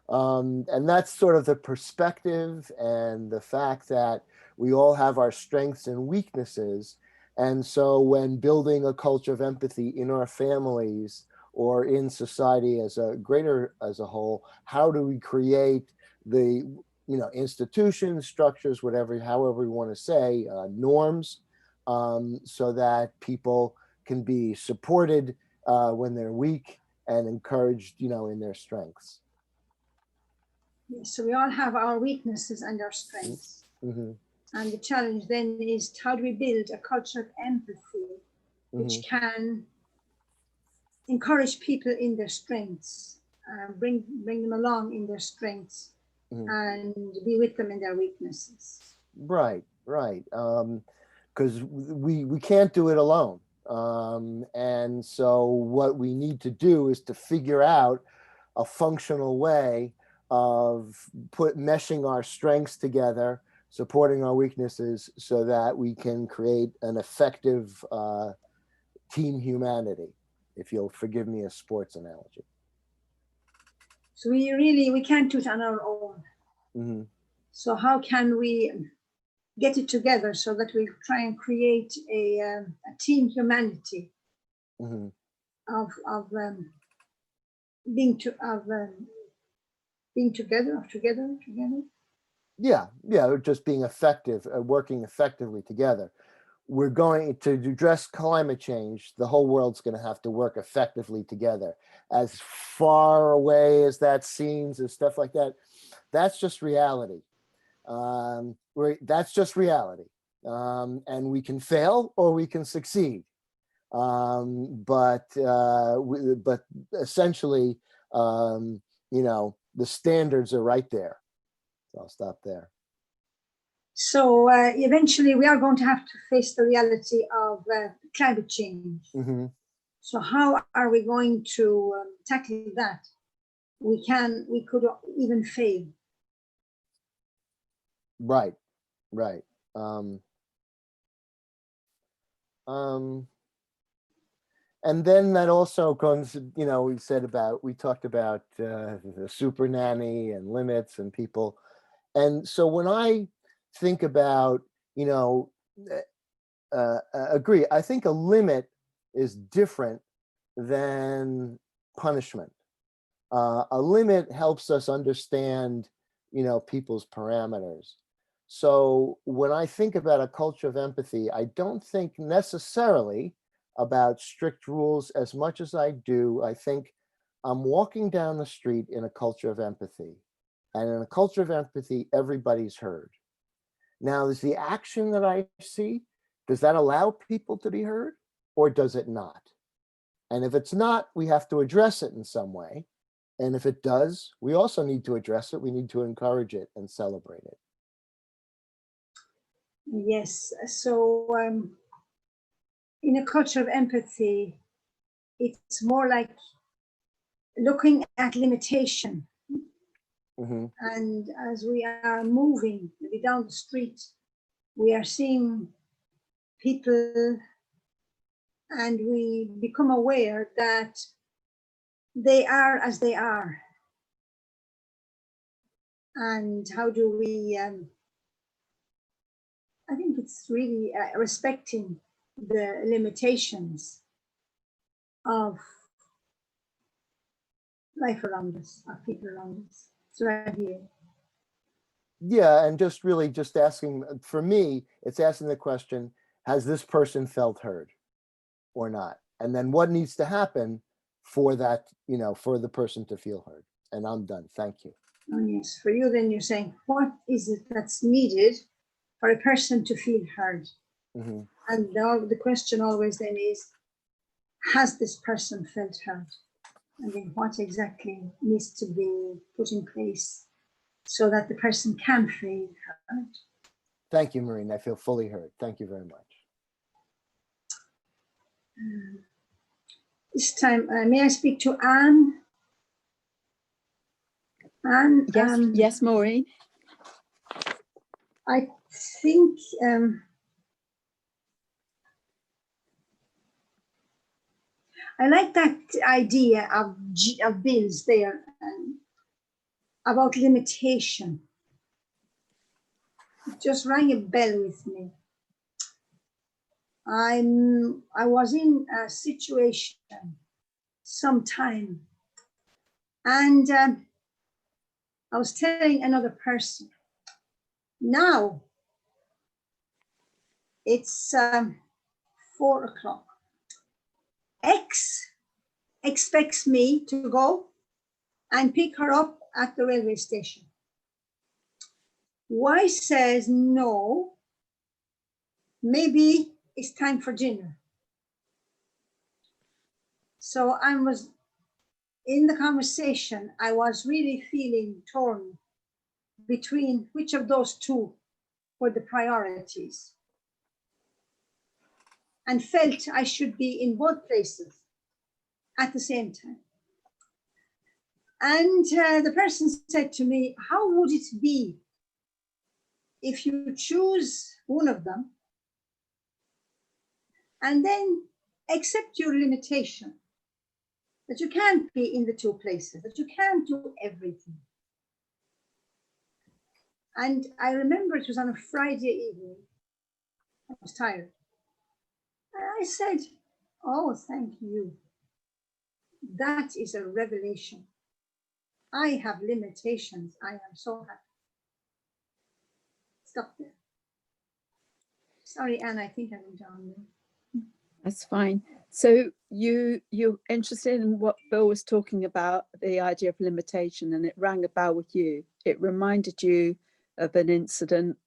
And that's sort of the perspective and the fact that we all have our strengths and weaknesses. And so when building a culture of empathy in our families or in society as a whole, how do we create the institutions, structures, however we want to say, norms, so that people can be supported when they're weak and encouraged, in their strengths.
Yes, so we all have our weaknesses and our strengths. And the challenge then is, how do we build a culture of empathy which can encourage people in their strengths, bring them along in their strengths, and be with them in their weaknesses.
Right. Because we can't do it alone. And so what we need to do is to figure out a functional way of meshing our strengths together, supporting our weaknesses, so that we can create an effective team humanity, if you'll forgive me a sports analogy.
So we can't do it on our own. So how can we get it together so that we try and create a team humanity of being together?
Yeah, just being effective, working effectively together. We're going to address climate change. The whole world's going to have to work effectively together. As far away as that seems and stuff like that, that's just reality. That's just reality. And we can fail or we can succeed. But essentially, the standards are right there. So I'll stop there.
So eventually we are going to have to face the reality of climate change.
Mm-hmm.
So how are we going to tackle that? We could even fail.
Right. And then that also comes, we talked about the super nanny and limits and people. And so when I think about, agree, I think a limit is different than punishment. A limit helps us understand, people's parameters. So when I think about a culture of empathy, I don't think necessarily about strict rules as much as I do. I think I'm walking down the street in a culture of empathy. And in a culture of empathy, everybody's heard. Now, is the action that I see, does that allow people to be heard or does it not? And if it's not, we have to address it in some way. And if it does, we also need to address it. We need to encourage it and celebrate it.
Yes. So in a culture of empathy, it's more like looking at limitation.
Mm-hmm.
And as we are moving maybe down the street, we are seeing people and we become aware that they are as they are. And how do we, I think it's really respecting the limitations of life around us, of people around us. It's right here.
Yeah, and just really just asking, for me, it's asking the question, has this person felt heard or not? And then what needs to happen for that, for the person to feel heard? And I'm done. Thank you.
Oh, yes. For you, then you're saying, what is it that's needed for a person to feel heard?
Mm-hmm.
And the question always then is, has this person felt heard? And then what exactly needs to be put in place so that the person can feel heard?
Thank you, Maureen. I feel fully heard. Thank you very much.
This time, may I speak to Anne? Anne?
Yes, yes, Maureen.
I think I like that idea of Bill's there about limitation. It just rang a bell with me. I was in a situation sometime, and I was telling another person, now it's 4 o'clock. X expects me to go and pick her up at the railway station. Y says, no, maybe it's time for dinner. So I was in the conversation, I was really feeling torn between which of those two were the priorities, and felt I should be in both places at the same time. And the person said to me, how would it be if you choose one of them and then accept your limitation, that you can't be in the two places, that you can't do everything? And I remember it was on a Friday evening. I was tired. And I said, oh, thank you. That is a revelation. I have limitations. I am so happy. Stop there. Sorry, Anne, I think I went on there.
That's fine. So you're interested in what Bill was talking about, the idea of limitation, and it rang a bell with you. It reminded you of an incident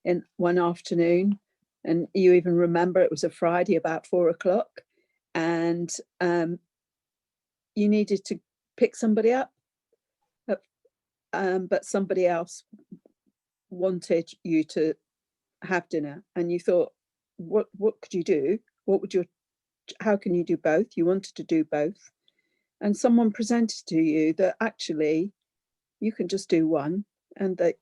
in one afternoon, and you even remember it was a Friday about 4 o'clock, and you needed to pick somebody up, but somebody else wanted you to have dinner, and you thought, what could you do? How can you do both? You wanted to do both, and someone presented to you that actually you can just do one, and that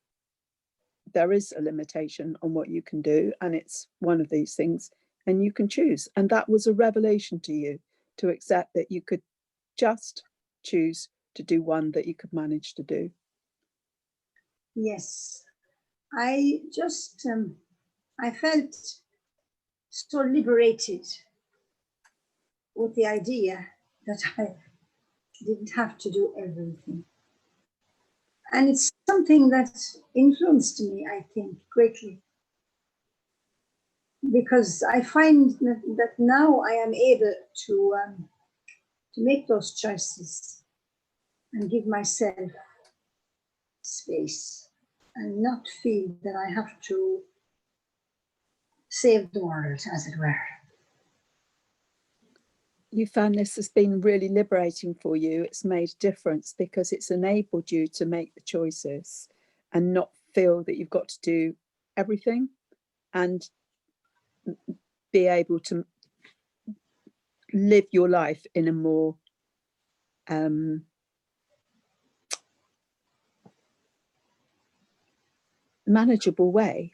there is a limitation on what you can do, and it's one of these things, and you can choose. And that was a revelation to you, to accept that you could just choose to do one that you could manage to do.
Yes, I just, I felt so liberated with the idea that I didn't have to do everything. And it's something that influenced me, I think, greatly. Because I find that now I am able to make those choices and give myself space and not feel that I have to save the world, as it were.
You found this has been really liberating for you. It's made a difference because it's enabled you to make the choices and not feel that you've got to do everything, and be able to live your life in a more manageable way.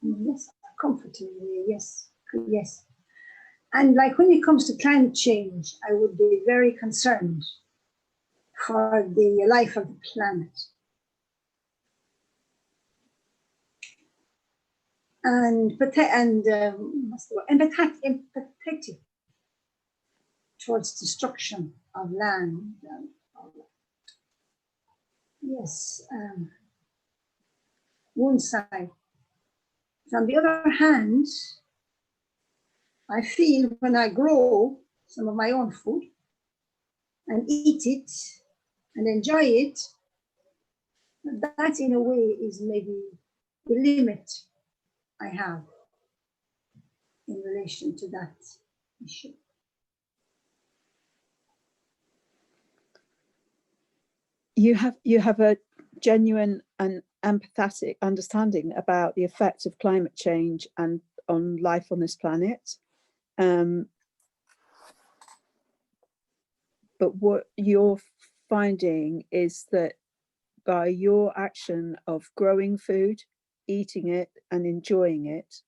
Yes, comfortably, yes, yes. And like when it comes to climate change, I would be very concerned for the life of the planet. And empathetic towards destruction of land. Yes, one side. On the other hand, I feel when I grow some of my own food and eat it and enjoy it, that in a way is maybe the limit I have in relation to that issue.
You have a genuine and empathetic understanding about the effect of climate change and on life on this planet. But what you're finding is that by your action of growing food, eating it and enjoying it,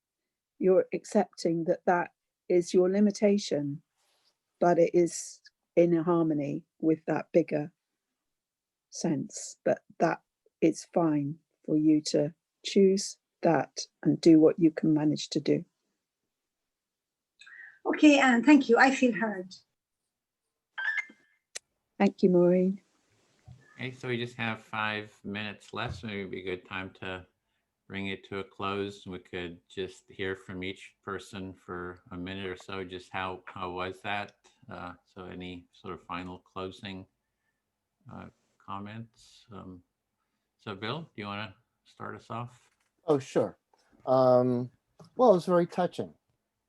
you're accepting that that is your limitation, but it is in harmony with that bigger sense, but that it's fine for you to choose that and do what you can manage to do.
Okay, Anne, thank you. I feel heard.
Thank you, Maureen.
Okay, so we just have 5 minutes left, so maybe it'd be a good time to bring it to a close. We could just hear from each person for a minute or so, just how was that? So any sort of final closing comments? So Bill, do you want to start us off?
Oh, sure. Well, it was very touching.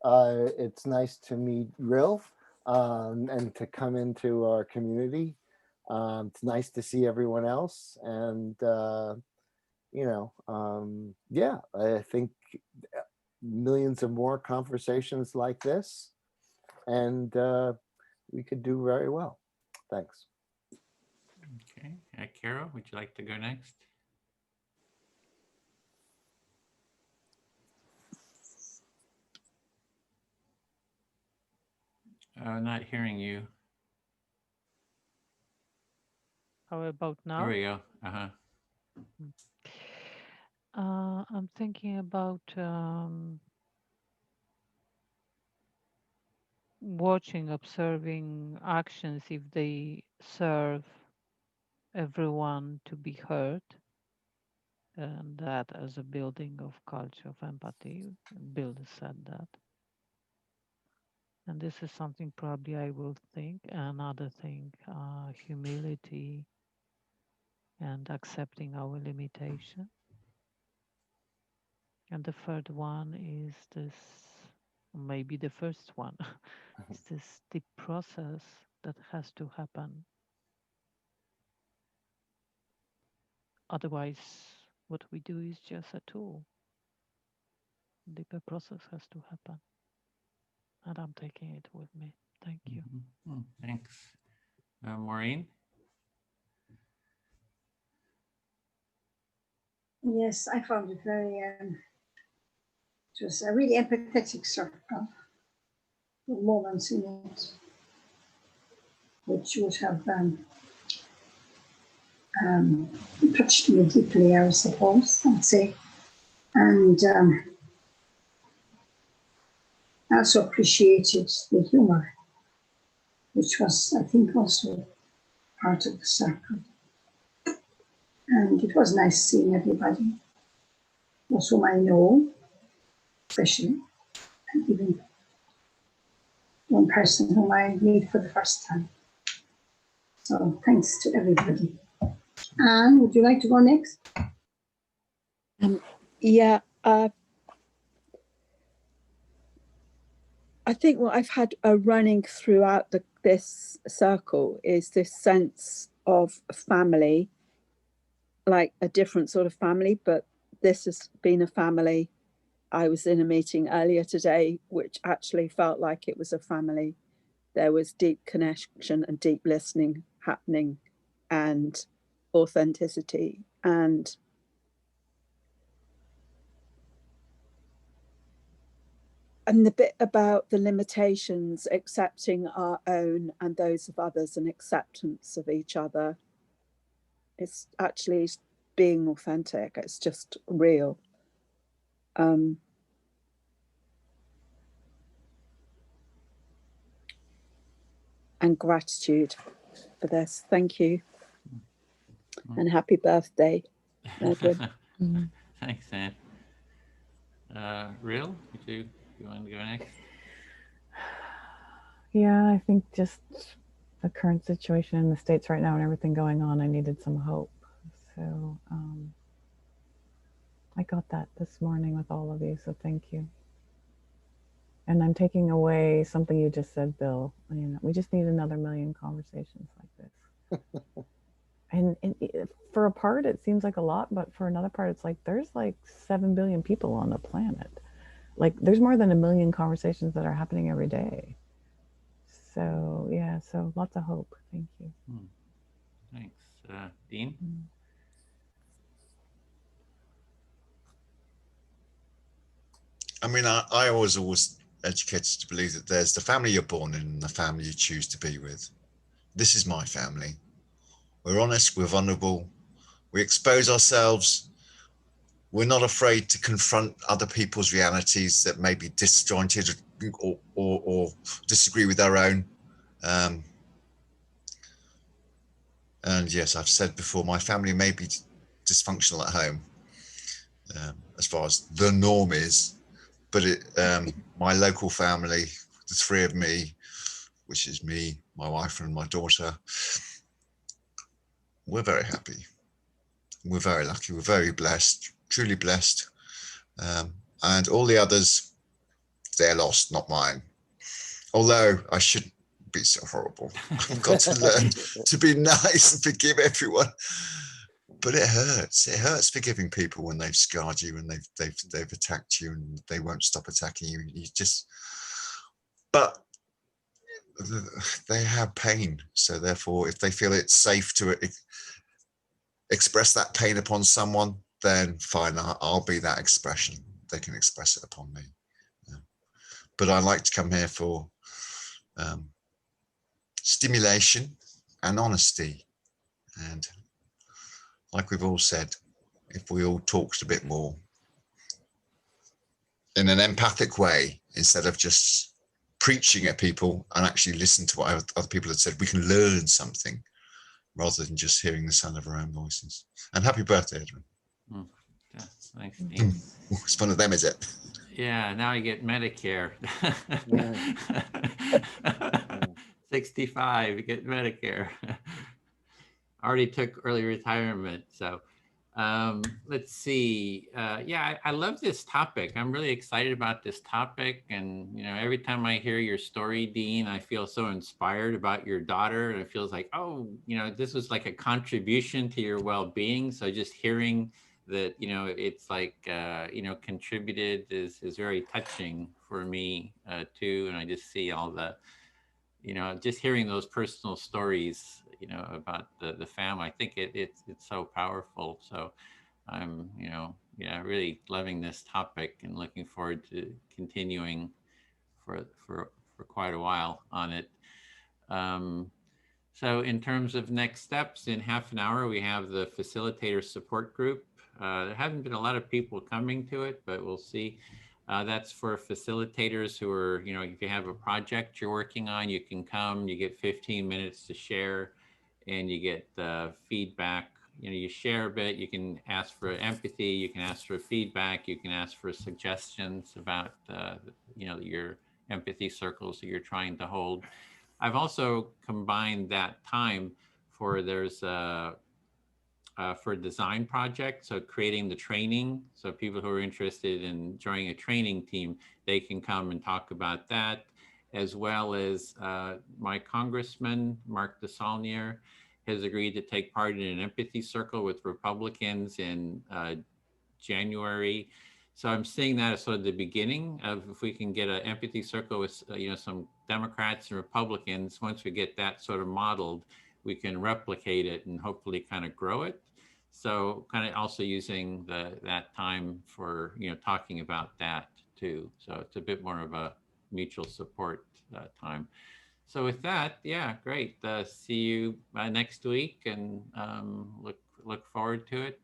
It's nice to meet Ril and to come into our community. It's nice to see everyone else. And, yeah, I think millions of more conversations like this, and we could do very well. Thanks.
Okay, Carol, would you like to go next? Not hearing you.
How about now?
There we go. Uh-huh.
I'm thinking about watching, observing actions if they serve everyone to be heard, and that as a building of culture of empathy. Bill said that. And this is something probably I will think. Another thing, humility and accepting our limitation. And the third one is this, maybe the first one, is this deep process that has to happen. Otherwise, what we do is just a tool. deeper process has to happen. And I'm taking it with me. Thank you.
Thanks. Maureen?
Yes, I found it very, it was a really empathetic circle of moments in it, which would have touched me deeply, I suppose, I'd say. And I also appreciated the humor, which was, I think, also part of the circle. And it was nice seeing everybody, those whom I know, especially, and even one person whom I meet for the first time. So thanks to everybody. Anne, would you like to go next?
Yeah, I think what I've had running throughout this circle is this sense of family, like a different sort of family, but this has been a family. I was in a meeting earlier today, which actually felt like it was a family. There was deep connection and deep listening happening and authenticity. And the bit about the limitations, accepting our own and those of others, and acceptance of each other. It's actually being authentic. It's just real. And gratitude for this. Thank you. And happy birthday, Edwin.
Thanks, Anne. Real? You want to go next?
Yeah, I think just the current situation in the States right now and everything going on, I needed some hope. So I got that this morning with all of you, so thank you. And I'm taking away something you just said, Bill. You know, we just need another million conversations like this. and for a part, it seems like a lot, but for another part, it's like there's like 7 billion people on the planet. Like there's more than 1 million conversations that are happening every day. So yeah, so lots of hope. Thank you.
Thanks. Dean?
I mean, I was always educated to believe that there's the family you're born in and the family you choose to be with. This is my family. We're honest, we're vulnerable, we expose ourselves. We're not afraid to confront other people's realities that may be disjointed or disagree with our own. And yes, I've said before, my family may be dysfunctional at home as far as the norm is, but my local family, the three of me, which is me, my wife and my daughter, we're very happy. We're very lucky. We're very blessed, truly blessed. And all the others, they're lost, not mine. Although I shouldn't be so horrible. I've got to learn to be nice and forgive everyone. But it hurts. It hurts forgiving people when they've scarred you and they've attacked you and they won't stop attacking you. But they have pain. So therefore, if they feel it's safe to express that pain upon someone, then fine, I'll be that expression. They can express it upon me. But I like to come here for stimulation and honesty. And like we've all said, if we all talked a bit more in an empathic way, instead of just preaching at people and actually listen to what other people had said, we can learn something rather than just hearing the sound of our own voices. And happy birthday, Edwin.
Yeah, thanks, Dean.
It's one of them, is it?
Yeah, now I get Medicare. 65, you get Medicare. Already took early retirement. So let's see. Yeah, I love this topic. I'm really excited about this topic. And, you know, every time I hear your story, Dean, I feel so inspired about your daughter. And it feels like, oh, you know, this was like a contribution to your well-being. So just hearing that, you know, it's like, you know, contributed is very touching for me too. And I just see all the, you know, just hearing those personal stories, you know, about the family. I think it's so powerful. So I'm, you know, yeah, really loving this topic and looking forward to continuing for quite a while on it. So in terms of next steps, in half an hour, we have the facilitator support group. There haven't been a lot of people coming to it, but we'll see. That's for facilitators who are, you know, if you have a project you're working on, you can come, you get 15 minutes to share, and you get feedback. You know, you share a bit, you can ask for empathy, you can ask for feedback, you can ask for suggestions about, you know, your empathy circles that you're trying to hold. I've also combined that time for for a design project, so creating the training. So people who are interested in joining a training team, they can come and talk about that, as well as my congressman, Mark DeSaulnier, has agreed to take part in an empathy circle with Republicans in January. So I'm seeing that as sort of the beginning of, if we can get an empathy circle with, you know, some Democrats and Republicans, once we get that sort of modeled, we can replicate it and hopefully kind of grow it. So kind of also using that time for, you know, talking about that too. So it's a bit more of a mutual support time. So with that, yeah, great. See you next week, and look forward to it.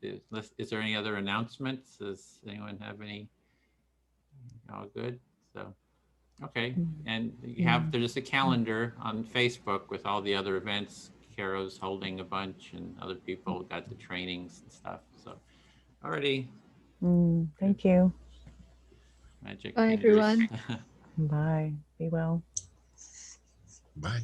Is there any other announcements? Does anyone have any? All good. So, okay. And you have, there's a calendar on Facebook with all the other events. Caro's holding a bunch, and other people got the trainings and stuff. So, alrighty.
Thank you.
Magic
Bye,
fingers.
everyone.
Bye. Be well.
Bye.